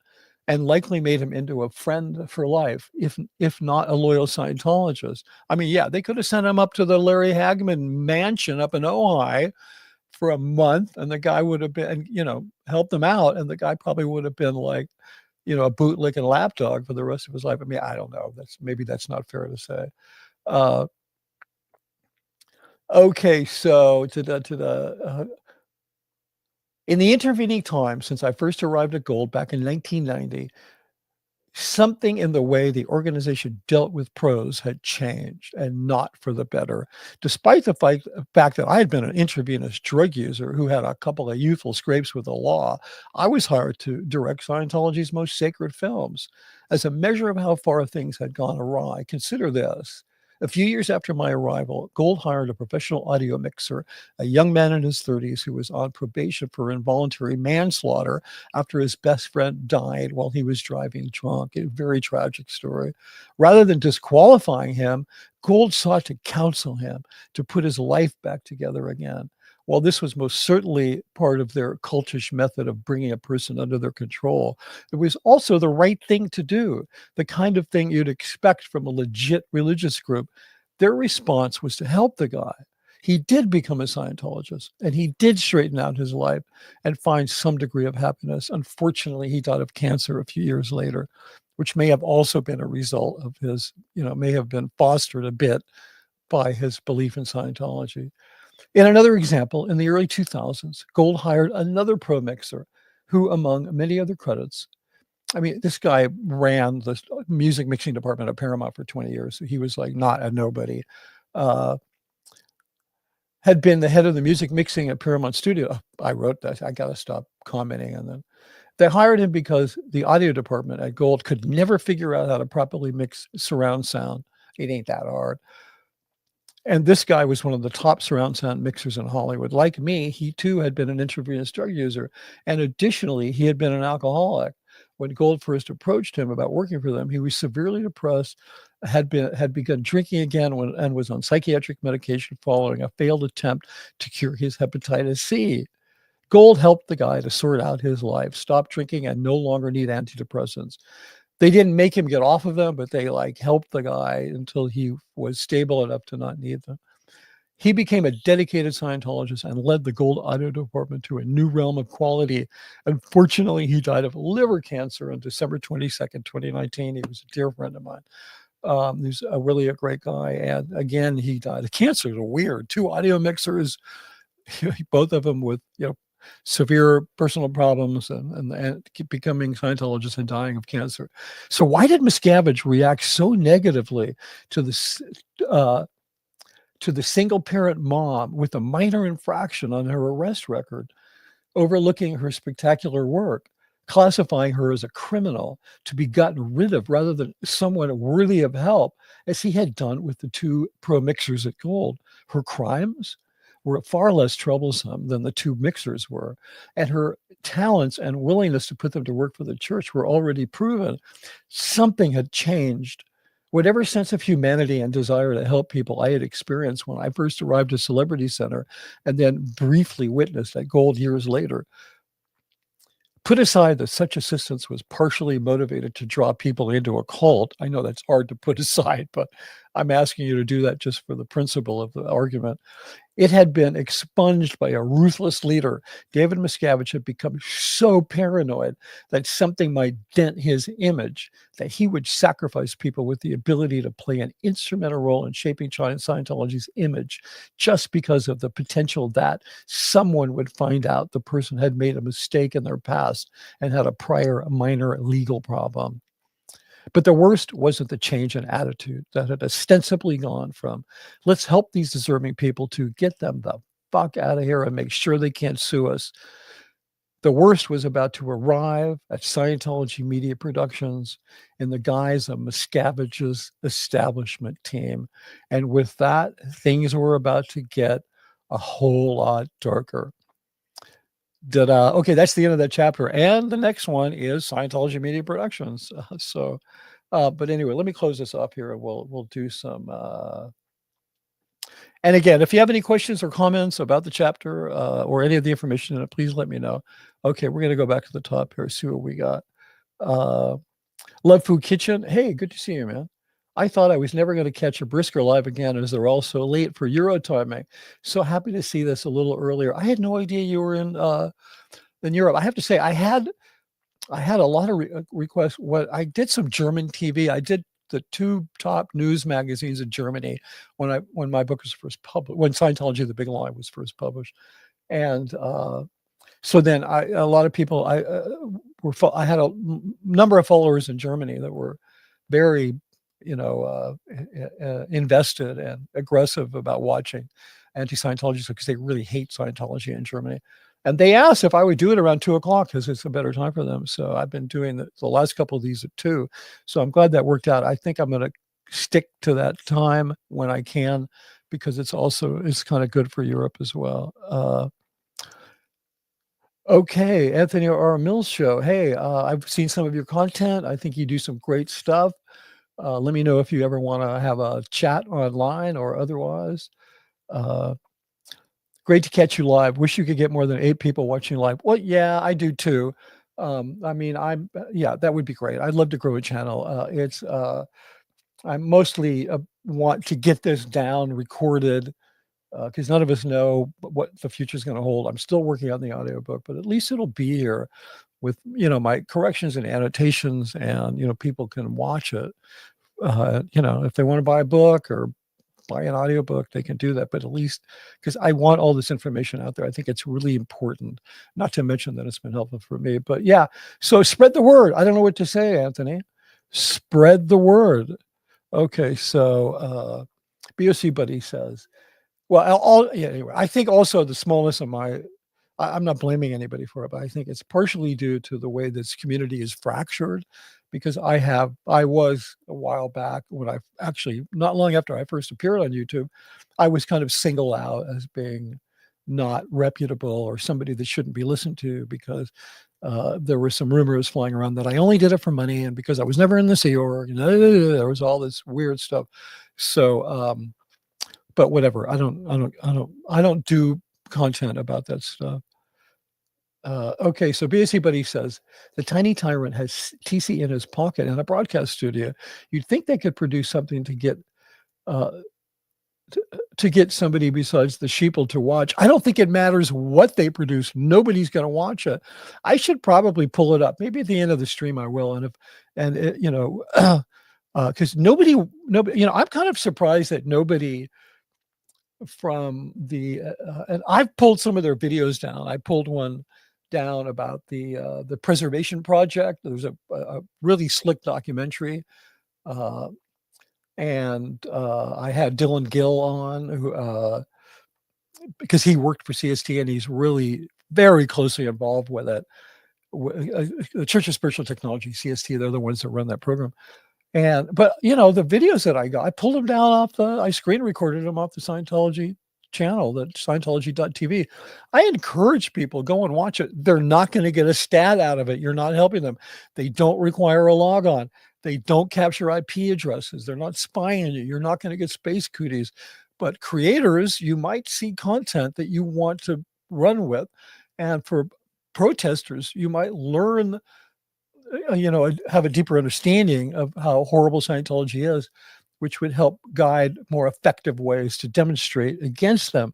and likely made him into a friend for life, if not a loyal Scientologist. I mean, yeah, they could have sent him up to the Larry Hagman mansion up in Ojai for a month, and the guy would have been, helped them out, and the guy probably would have been like, a bootlicking lapdog for the rest of his life. I mean, I don't know. That's not fair to say. Uh, okay, so in the intervening time since I first arrived at Gold back in 1990, something in the way the organization dealt with pros had changed, and not for the better. Despite the fact that I had been an intravenous drug user who had a couple of youthful scrapes with the law, I was hired to direct Scientology's most sacred films. As a measure of how far things had gone awry, consider this. A few years after my arrival, Gold hired a professional audio mixer, a young man in his 30s who was on probation for involuntary manslaughter after his best friend died while he was driving drunk. A very tragic story. Rather than disqualifying him, Gold sought to counsel him to put his life back together again. While this was most certainly part of their cultish method of bringing a person under their control, it was also the right thing to do, the kind of thing you'd expect from a legit religious group. Their response was to help the guy. He did become a Scientologist, and he did straighten out his life and find some degree of happiness. Unfortunately, he died of cancer a few years later, which may have also been a result of his, may have been fostered a bit by his belief in Scientology. In another example, in the early 2000s, Gold hired another pro mixer who, among many other credits, I mean, this guy ran the music mixing department at Paramount for 20 years. So he was like not a nobody. Had been the head of the music mixing at Paramount Studio. I wrote that. I got to stop commenting on them. They hired him because the audio department at Gold could never figure out how to properly mix surround sound. It ain't that hard. And this guy was one of the top surround sound mixers in Hollywood. Like me, he too had been an intravenous drug user. And additionally, he had been an alcoholic. When Gold first approached him about working for them, he was severely depressed, had begun drinking again and was on psychiatric medication following a failed attempt to cure his hepatitis C. Gold helped the guy to sort out his life, stop drinking, and no longer need antidepressants. They didn't make him get off of them, but they helped the guy until he was stable enough to not need them. He became a dedicated Scientologist and led the Gold Audio Department to a new realm of quality. Unfortunately, he died of liver cancer on December 22nd, 2019. He was a dear friend of mine. He's really a great guy. And again, he died. The cancer is weird. Two audio mixers, both of them with, severe personal problems and keep becoming Scientologists and dying of cancer. So why did Miscavige react so negatively to this to the single parent mom with a minor infraction on her arrest record, overlooking her spectacular work, classifying her as a criminal to be gotten rid of rather than someone worthy of help, as he had done with the two pro mixers at Gold? Her crimes were far less troublesome than the two mixers were, and her talents and willingness to put them to work for the church were already proven. Something had changed. Whatever sense of humanity and desire to help people I had experienced when I first arrived at Celebrity Center and then briefly witnessed at Gold years later, put aside that such assistance was partially motivated to draw people into a cult. I know that's hard to put aside, but I'm asking you to do that just for the principle of the argument. It had been expunged by a ruthless leader. David Miscavige had become so paranoid that something might dent his image that he would sacrifice people with the ability to play an instrumental role in shaping Scientology's image just because of the potential that someone would find out the person had made a mistake in their past and had a prior minor legal problem. But the worst wasn't the change in attitude that had ostensibly gone from, let's help these deserving people to get them the fuck out of here and make sure they can't sue us. The worst was about to arrive at Scientology Media Productions in the guise of Miscavige's establishment team. And with that, things were about to get a whole lot darker. Okay, that's the end of that chapter. And the next one is Scientology Media Productions. But anyway, let me close this up here and we'll do some. And again, if you have any questions or comments about the chapter or any of the information in it, please let me know. Okay, we're going to go back to the top here, see what we got. Love Food Kitchen. Hey, good to see you, man. I thought I was never going to catch a Brisker live again as they're all so late for Euro timing. So happy to see this a little earlier. I had no idea you were in Europe. I have to say, I had a lot of requests. What I did some German TV. I did the two top news magazines in Germany when my book was first published, when Scientology: The Big Lie was first published, and so then a lot of people I had a number of followers in Germany that were very invested and aggressive about watching anti-Scientology because they really hate Scientology in Germany. And they asked if I would do it around 2:00 because it's a better time for them. So I've been doing the last couple of these at 2. So I'm glad that worked out. I think I'm going to stick to that time when I can because it's kind of good for Europe as well. Okay, Anthony R. Mills Show. Hey, I've seen some of your content. I think you do some great stuff. Let me know if you ever want to have a chat online or otherwise. Great to catch you live. Wish you could get more than 8 people watching live. Well, yeah, I do too. I mean, that would be great. I'd love to grow a channel. I mostly want to get this down, recorded, because none of us know what the future is going to hold. I'm still working on the audiobook, but at least it'll be here with, my corrections and annotations, and, people can watch it. If they want to buy a book or buy an audiobook, they can do that. But at least, because I want all this information out there, I think it's really important, not to mention that it's been helpful for me. But yeah, so spread the word. I don't know what to say, Anthony. Spread the word. Okay, so BOC Buddy says, well, anyway, I think also the smallness of I'm not blaming anybody for it, but I think it's partially due to the way this community is fractured, because I was a while back when not long after I first appeared on YouTube, I was kind of singled out as being not reputable or somebody that shouldn't be listened to because there were some rumors flying around that I only did it for money and because I was never in the Sea Org. There was all this weird stuff. So, but whatever. I don't do content about that stuff. Okay, so BSC Buddy says, the tiny tyrant has TC in his pocket and a broadcast studio. You'd think they could produce something to get somebody besides the sheeple to watch. I don't think it matters what they produce. Nobody's going to watch it. I should probably pull it up. Maybe at the end of the stream I will. Because nobody, I'm kind of surprised that nobody from the, and I've pulled some of their videos down. I pulled one down about the preservation project. There's a really slick documentary. And I had Dylan Gill on, who, because he worked for CST and he's really very closely involved with it. The Church of Spiritual Technology, CST, they're the ones that run that program. But the videos that I got, I pulled them down I screen recorded them off the Scientology channel, the Scientology.tv. I encourage people, go and watch it. They're not going to get a stat out of it. You're not helping them. They don't require a logon. They don't capture IP addresses. They're not spying on you. You're not going to get space cooties. But creators, you might see content that you want to run with. And for protesters, you might learn, have a deeper understanding of how horrible Scientology is, which would help guide more effective ways to demonstrate against them.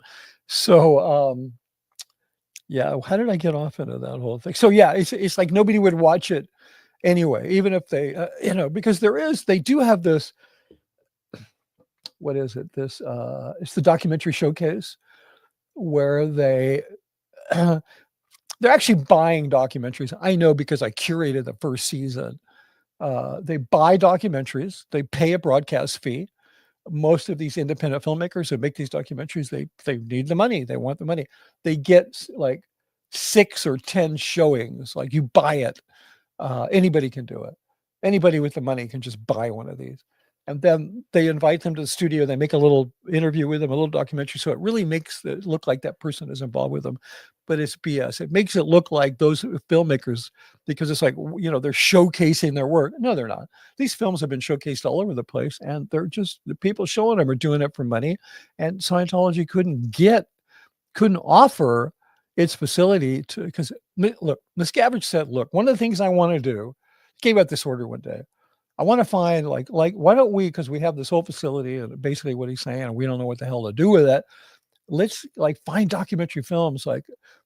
So, yeah, how did I get off into that whole thing? So, yeah, it's like nobody would watch it anyway, even if they, because they do have this, what is it? It's the documentary showcase where they're actually buying documentaries. I know because I curated the first season. They buy documentaries. They pay a broadcast fee. Most of these independent filmmakers who make these documentaries, they need the money. They want the money. They get like 6 or 10 showings. Like you buy it. Anybody can do it. Anybody with the money can just buy one of these. And then they invite them to the studio. They make a little interview with them, a little documentary. So it really makes it look like that person is involved with them. But it's BS. It makes it look like those filmmakers, because it's like, they're showcasing their work. No, they're not. These films have been showcased all over the place. And they're just, the people showing them are doing it for money. And Scientology couldn't offer its facility to, because look, Miscavige said, look, one of the things I want to do, gave out this order one day. I want to find like, why don't we, because we have this whole facility and basically what he's saying, and we don't know what the hell to do with it. Let's like find documentary films like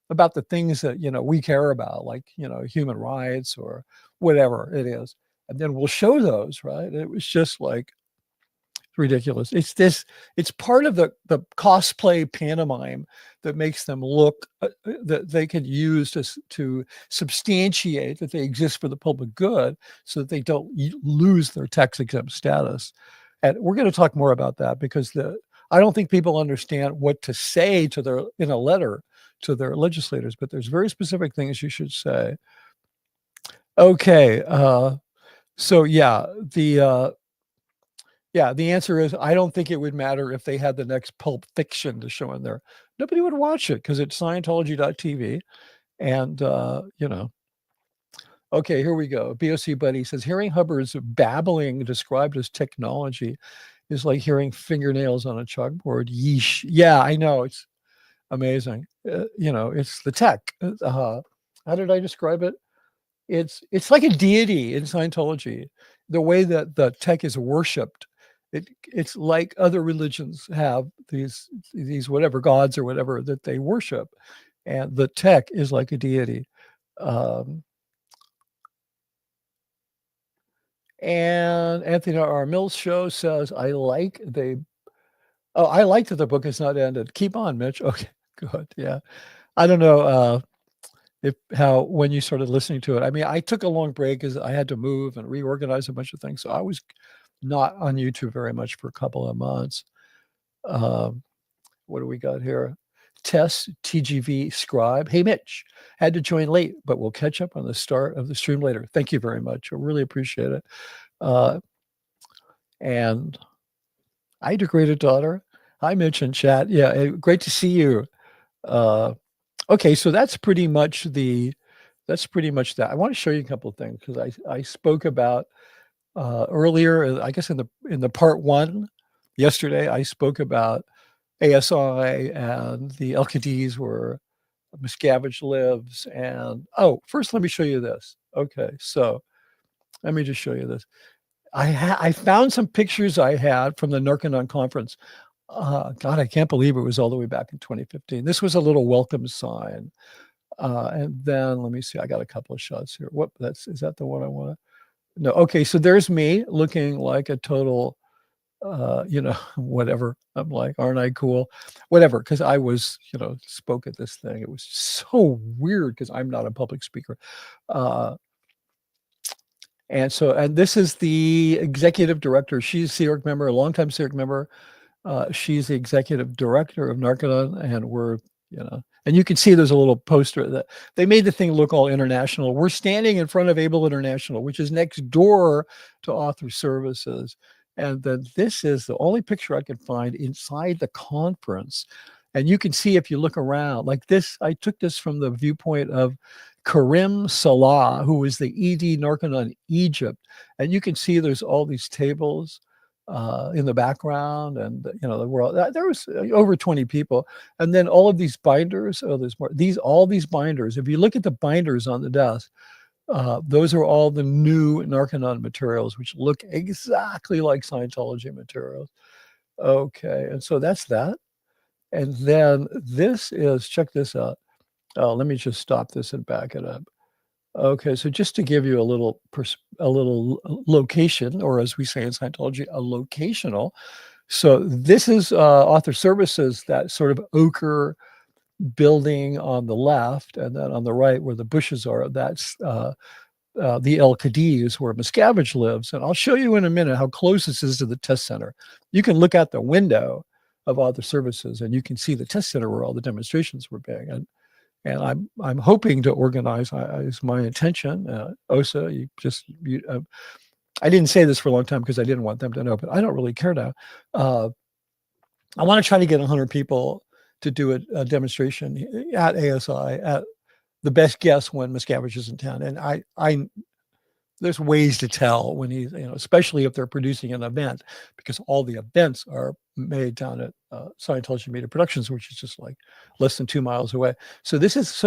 about the things that, we care about, like, human rights or whatever it is. And then we'll show those, right? It was just like ridiculous. It's part of the cosplay pantomime that makes them look that they can use to substantiate that they exist for the public good, so that they don't lose their tax exempt status. And we're going to talk more about that, because I don't think people understand what to say in a letter to their legislators, but there's very specific things you should say. Okay. So yeah, the answer is I don't think it would matter if they had the next Pulp Fiction to show in there. Nobody would watch it because it's Scientology.tv. And, okay, here we go. BOC Buddy says, hearing Hubbard's babbling described as technology is like hearing fingernails on a chalkboard. Yeesh. Yeah, I know. It's amazing. It's the tech. How did I describe it? It's like a deity in Scientology. The way that the tech is worshipped, it's like other religions have these whatever gods or whatever that they worship, and the tech is like a deity. And Anthony R. Mills show says, I like that the book is not ended. Keep on, Mitch. Okay, good. Yeah. I don't know when you started listening to it. I mean, I took a long break because I had to move and reorganize a bunch of things. So I was not on YouTube very much for a couple of months. What do we got here? Tess TGV Scribe. Hey, Mitch, had to join late, but we'll catch up on the start of the stream later. Thank you very much. I really appreciate it. And I degraded daughter. Hi, Mitch in chat. Yeah, great to see you. Okay, so that's pretty much that. I want to show you a couple of things, because I spoke about earlier, I guess in the part 1 yesterday, I spoke about ASI and the LKDs where Miscavige lives. And first let me show you this. Okay, so let me just show you this. I found some pictures I had from the Narconon conference. God, I can't believe it was all the way back in 2015. This was a little welcome sign. And then let me see, I got a couple of shots here. Is that the one I want? No. Okay. So there's me looking like a total, whatever. I'm like, aren't I cool? Whatever. Cause I was, spoke at this thing. It was so weird because I'm not a public speaker. Uh, and this is the executive director. She's a CERC member, a longtime CERC member. She's the executive director of Narconon, and and you can see there's a little poster that they made the thing look all international. We're standing in front of Able International, which is next door to Author Services. And then this is the only picture I could find inside the conference. And you can see if you look around like this, I took this from the viewpoint of Karim Salah, who was the ED Narconon Egypt. And you can see there's all these tables in the background, and the world. There was over 20 people, and then all of these binders. Oh, there's more. All these binders. If you look at the binders on the desk, those are all the new Narconon materials, which look exactly like Scientology materials. Okay, and so that's that. And then this is, check this out. Oh, let me just stop this and back it up. Okay, so just to give you a little location, or as we say in Scientology, a locational. So this is Author Services, that sort of ochre building on the left, and then on the right where the bushes are, that's the El Cadiz, where Miscavige lives. And I'll show you in a minute how close this is to the test center. You can look out the window of Author Services, and you can see the test center where all the demonstrations were being. And I'm hoping to organize, is my intention. OSA, I didn't say this for a long time because I didn't want them to know, but I don't really care now. I want to try to get 100 people to do a demonstration at ASI at the best guess when Miscavige is in town. And I there's ways to tell when he's, especially if they're producing an event, because all the events are made down at Scientology Media Productions, which is just like less than 2 miles away. So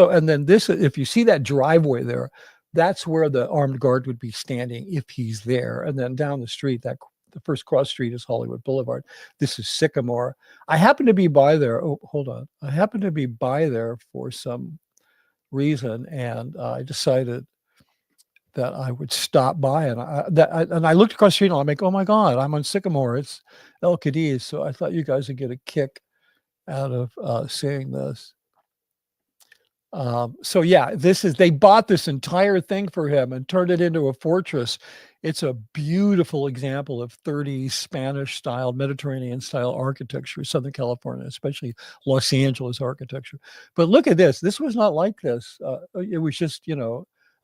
and then this, if you see that driveway there, that's where the armed guard would be standing if he's there. And then down the street, the first cross street is Hollywood Boulevard. This is Sycamore. I happen to be by there. Oh, hold on. I happen to be by there for some reason, and I decided that I would stop by, and I looked across the street, and I'm like, oh my God, I'm on Sycamore. It's El Cadiz. So I thought you guys would get a kick out of seeing this. So yeah, they bought this entire thing for him and turned it into a fortress. It's a beautiful example of 30s Spanish style, Mediterranean style architecture, Southern California, especially Los Angeles architecture. But look at this. This was not like this. It was just,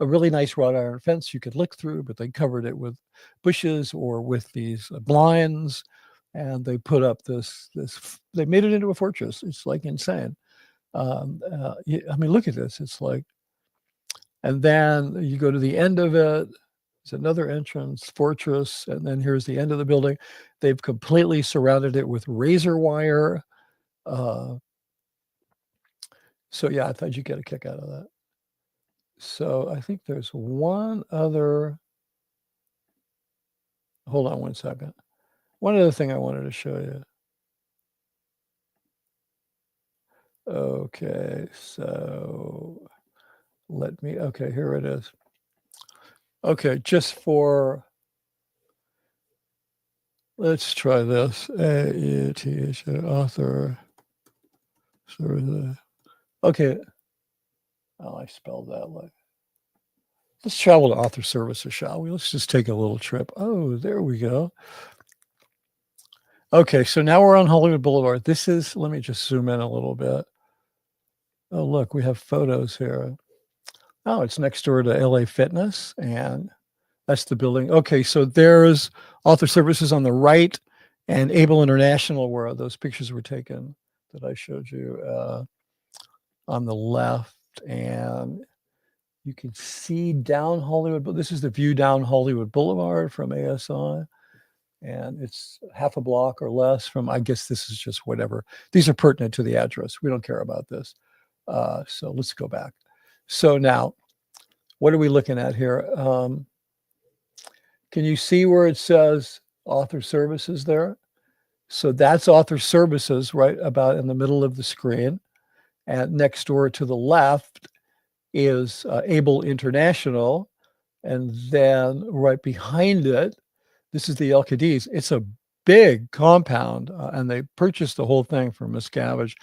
a really nice wrought iron fence you could look through, but they covered it with bushes or with these blinds, and they put up they made it into a fortress. It's like insane. I mean, look at this. It's like, and then you go to the end of it. There's another entrance, fortress, and then here's the end of the building. They've completely surrounded it with razor wire. So yeah, I thought you'd get a kick out of that. So I think there's one other. Hold on one second. One other thing I wanted to show you. Okay, so okay, here it is. Okay, let's try this. Author. Okay. Oh, I spelled that like. Let's travel to Author Services, shall we? Let's just take a little trip. Oh, there we go. Okay, so now we're on Hollywood Boulevard. Let me just zoom in a little bit. Oh, look, we have photos here. Oh, it's next door to LA Fitness, and that's the building. Okay, so there's Author Services on the right and Able International, where those pictures were taken that I showed you on the left. And you can see down Hollywood, but this is the view down Hollywood Boulevard from ASI. And it's half a block or less from, I guess this is just whatever. These are pertinent to the address. We don't care about this. So let's go back. So now, what are we looking at here? Can you see where it says Author Services there? So that's Author Services right about in the middle of the screen. And next door to the left is Able International. And then right behind it, this is the El Cadiz. It's a big compound, and they purchased the whole thing from Miscavige.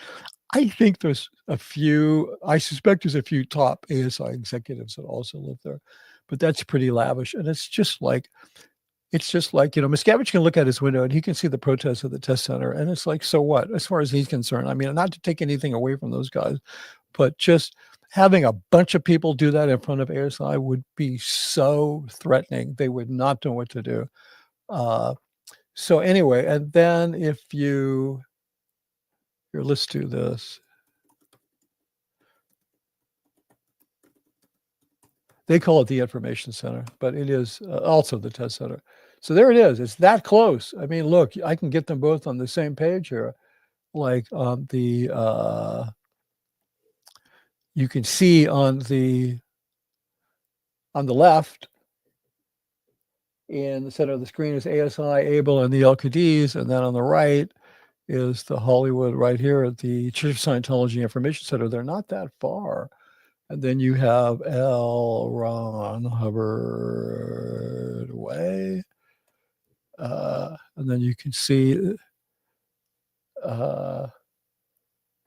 I think there's a few, I suspect there's a few top ASI executives that also live there, but that's pretty lavish. And it's just like, Miscavige can look out his window and he can see the protests at the test center. And it's like, so what, as far as he's concerned? I mean, not to take anything away from those guys, but just having a bunch of people do that in front of ASI would be so threatening. They would not know what to do. So anyway, and then here, let's do this. They call it the information center, but it is also the test center. So there it is. It's that close. I mean, look, I can get them both on the same page here. Like you can see on the left, in the center of the screen is ASI, Able, and the LKDs, and then on the right is the Hollywood right here at the Church of Scientology Information Center. They're not that far. And then you have L. Ron Hubbard Way. And then you can see, oh,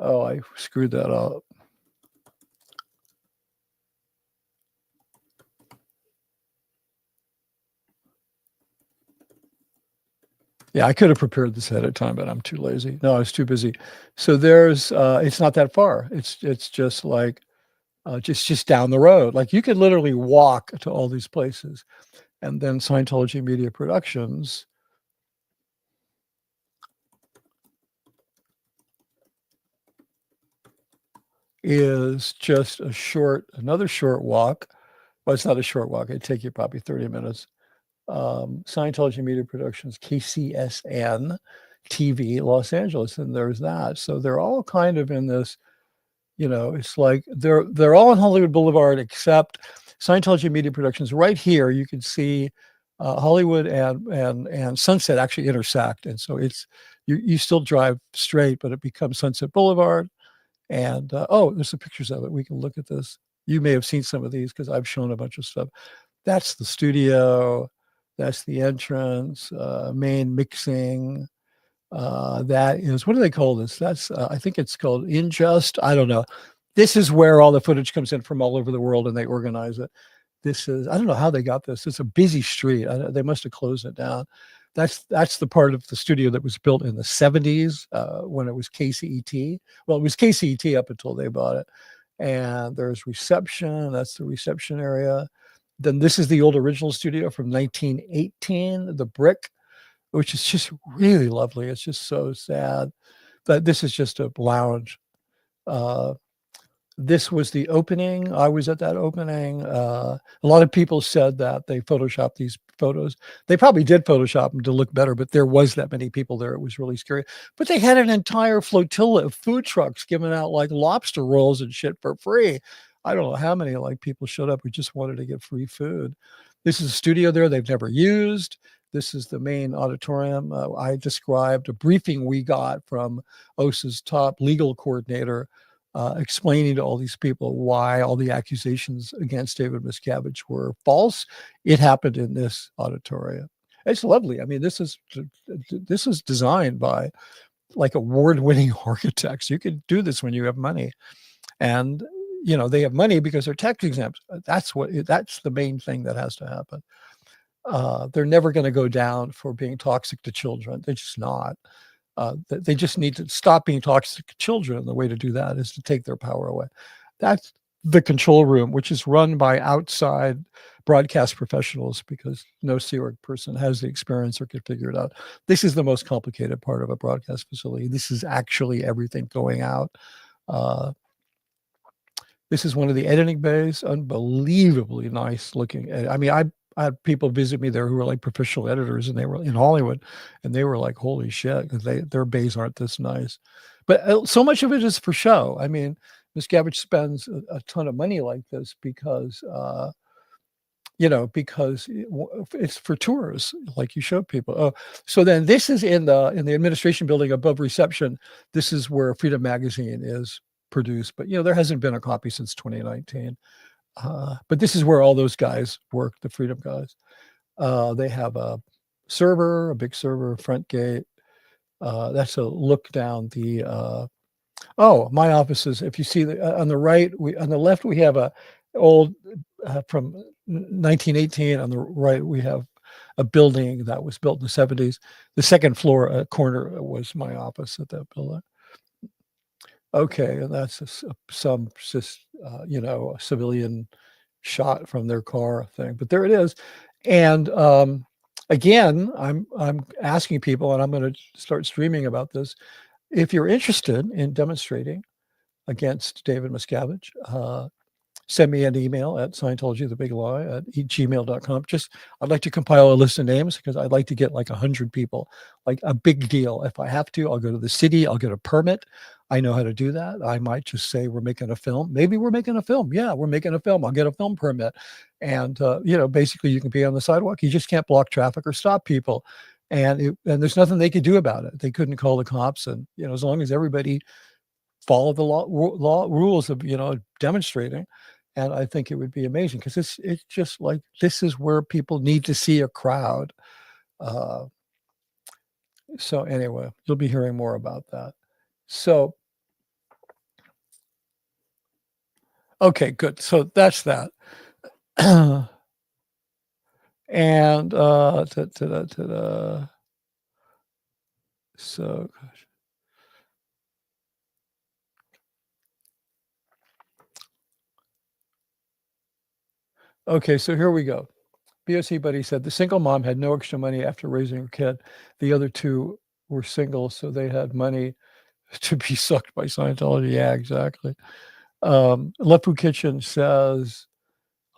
I screwed that up. Yeah, I could have prepared this ahead of time, but I'm too lazy. No, I was too busy. So there's, it's not that far. It's just like, just down the road. Like you could literally walk to all these places. And then Scientology Media Productions is just another short walk. Well, it's not a short walk. It'd take you probably 30 minutes. Scientology Media Productions, KCSN TV, Los Angeles, and there's that. So they're all kind of in this, it's like they're all on Hollywood Boulevard except Scientology Media Productions. Right here, you can see Hollywood and Sunset actually intersect, and so it's you still drive straight, but it becomes Sunset Boulevard. And there's some pictures of it. We can look at this. You may have seen some of these because I've shown a bunch of stuff. That's the studio. That's the entrance, main mixing. That is, what do they call this? That's, I think it's called Injust. I don't know. This is where all the footage comes in from all over the world and they organize it. This is, I don't know how they got this. It's a busy street. They must have closed it down. That's the part of the studio that was built in the 70s when it was KCET. Well, it was KCET up until they bought it. And there's reception. That's the reception area. Then this is the old original studio from 1918, the brick, which is just really lovely. It's just so sad. But this is just a lounge. This was the opening. I was at that opening. A lot of people said that they photoshopped these photos. They probably did Photoshop them to look better, but there was that many people there. It was really scary. But they had an entire flotilla of food trucks giving out like lobster rolls and shit for free. I don't know how many like people showed up who just wanted to get free food. This is a studio there they've never used. This is the main auditorium. I described a briefing we got from OSA's top legal coordinator explaining to all these people why all the accusations against David Miscavige were false. It happened in this auditorium. It's lovely. I mean, this is designed by like award-winning architects. You can do this when you have money, and they have money because they're tax exempt. That's the main thing that has to happen. They're never going to go down for being toxic to children. They're just not. They just need to stop being toxic to children. The way to do that is to take their power away. That's the control room, which is run by outside broadcast professionals because no Sea Org person has the experience or can figure it out. This is the most complicated part of a broadcast facility. This is actually everything going out. This is one of the editing bays, unbelievably nice looking. I mean, I had people visit me there who were like professional editors, and they were in Hollywood, and they were like, "Holy shit!" Because their bays aren't this nice. But so much of it is for show. I mean, Miscavige spends a ton of money like this because, because it's for tours, like you show people. Oh, so then this is in the administration building above reception. This is where Freedom Magazine is produced, but there hasn't been a copy since 2019. But this is where all those guys work, the Freedom guys. They have a server, a big server, front gate. That's a look down the, oh, my office is, if you see on the right, on the left, we have a old, from 1918. On the right, we have a building that was built in the 70s. The second floor corner was my office at that building. Okay, and that's some just, a civilian shot from their car thing, but there it is. And again, I'm asking people, and I'm going to start streaming about this. If you're interested in demonstrating against David Miscavige, send me an email at Scientology@gmail.com. I'd like to compile a list of names because I'd like to get like 100 people, like a big deal. If I have to, I'll go to the city, I'll get a permit. I know how to do that. I might just say we're making a film. Maybe we're making a film. Yeah, we're making a film. I'll get a film permit. And, basically you can be on the sidewalk. You just can't block traffic or stop people. And there's nothing they could do about it. They couldn't call the cops. And, as long as everybody follow the law rules of, demonstrating. And I think it would be amazing because it's just like, this is where people need to see a crowd. So anyway, you'll be hearing more about that. So, okay, good. So that's that. And so, gosh. Okay, so here we go. BOC Buddy said the single mom had no extra money after raising her kid. The other two were single, so they had money to be sucked by Scientology. Yeah, exactly. Lepu Kitchen says,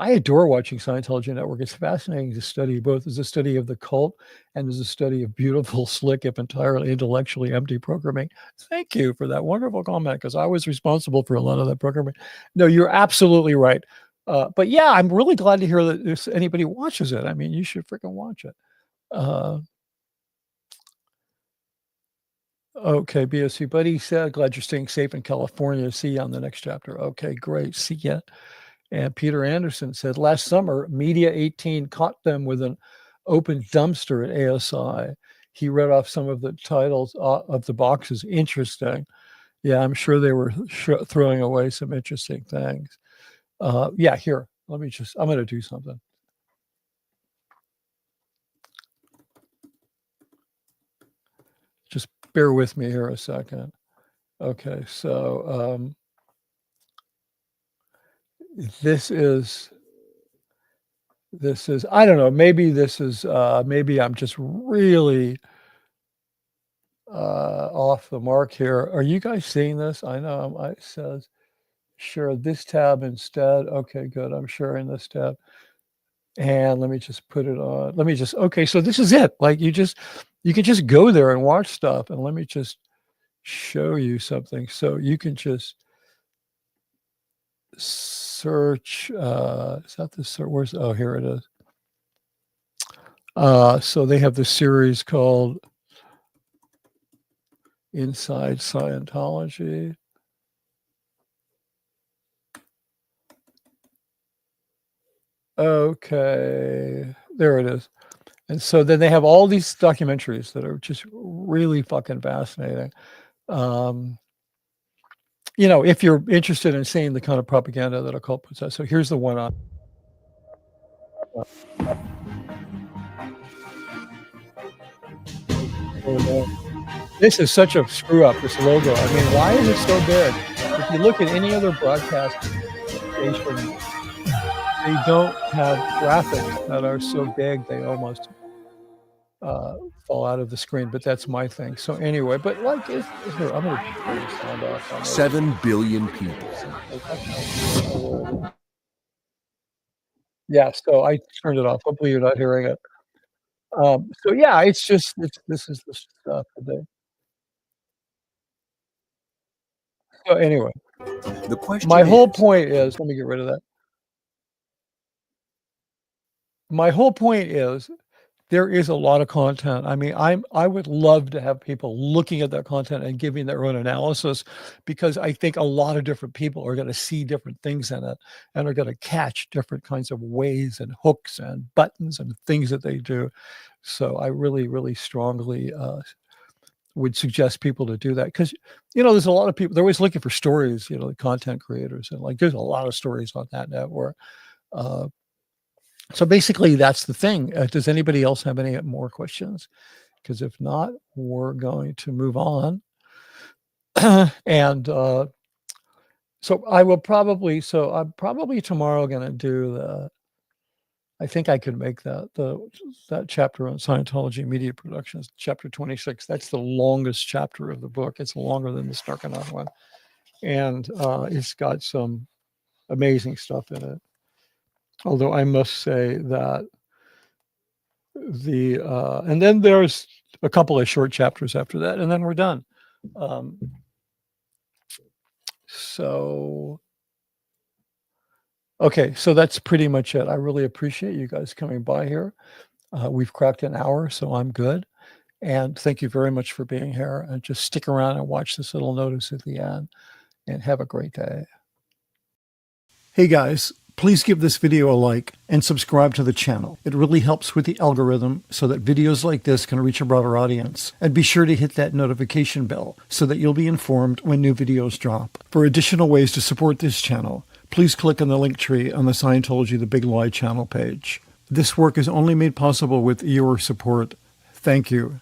I adore watching Scientology Network. It's fascinating to study both as a study of the cult and as a study of beautiful, slick, if entirely intellectually empty programming. Thank you for that wonderful comment, because I was responsible for a lot of that programming. No, you're absolutely right. But yeah, I'm really glad to hear that if anybody watches it. I mean, you should freaking watch it. Okay, BSC Buddy said, glad you're staying safe in California. See you on the next chapter. Okay, great. See ya. And Peter Anderson said, last summer, Media 18 caught them with an open dumpster at ASI. He read off some of the titles of the boxes. Interesting. Yeah, I'm sure they were throwing away some interesting things. Yeah, here, I'm going to do something. Just bear with me here a second. Okay, so this is, I don't know, maybe this is, maybe I'm just really off the mark here. Are you guys seeing this? I know it says share this tab instead. Okay, good. I'm sharing this tab. And let me just put it on. Okay, so this is it. Like you can just go there and watch stuff. And let me just show you something. So you can just search, is that the search? Oh, here it is. So they have this series called Inside Scientology. Okay, there it is. And so then they have all these documentaries that are just really fucking fascinating. If you're interested in seeing the kind of propaganda that a cult puts out. So here's the one on. This is such a screw up, this logo. I mean, why is it so big? If you look at any other broadcast station, they don't have graphics that are so big they almost fall out of the screen, but that's my thing. So anyway, but like, here, I'm going to turn the sound off. 7 billion people. Yeah, so I turned it off. Hopefully you're not hearing it. So yeah, this is the stuff today. So anyway, The question my whole point is, let me get rid of that. My whole point is there is a lot of content. I mean, I would love to have people looking at that content and giving their own analysis, because I think a lot of different people are going to see different things in it and are going to catch different kinds of ways and hooks and buttons and things that they do. So I really, really strongly would suggest people to do that, because there's a lot of people, they're always looking for stories, the content creators, and like there's a lot of stories on that network. So basically, that's the thing. Does anybody else have any more questions? Because if not, we're going to move on. And so I'm probably tomorrow going to do I think I could make that chapter on Scientology media productions, chapter 26. That's the longest chapter of the book. It's longer than the Narconon one. And it's got some amazing stuff in it. Although I must say that and then there's a couple of short chapters after that, and then we're done. Okay, so that's pretty much it. I really appreciate you guys coming by here. We've cracked an hour, so I'm good. And thank you very much for being here. And just stick around and watch this little notice at the end. And have a great day. Hey guys, please give this video a like and subscribe to the channel. It really helps with the algorithm so that videos like this can reach a broader audience. And be sure to hit that notification bell so that you'll be informed when new videos drop. For additional ways to support this channel, please click on the link tree on the Scientology The Big Lie channel page. This work is only made possible with your support. Thank you.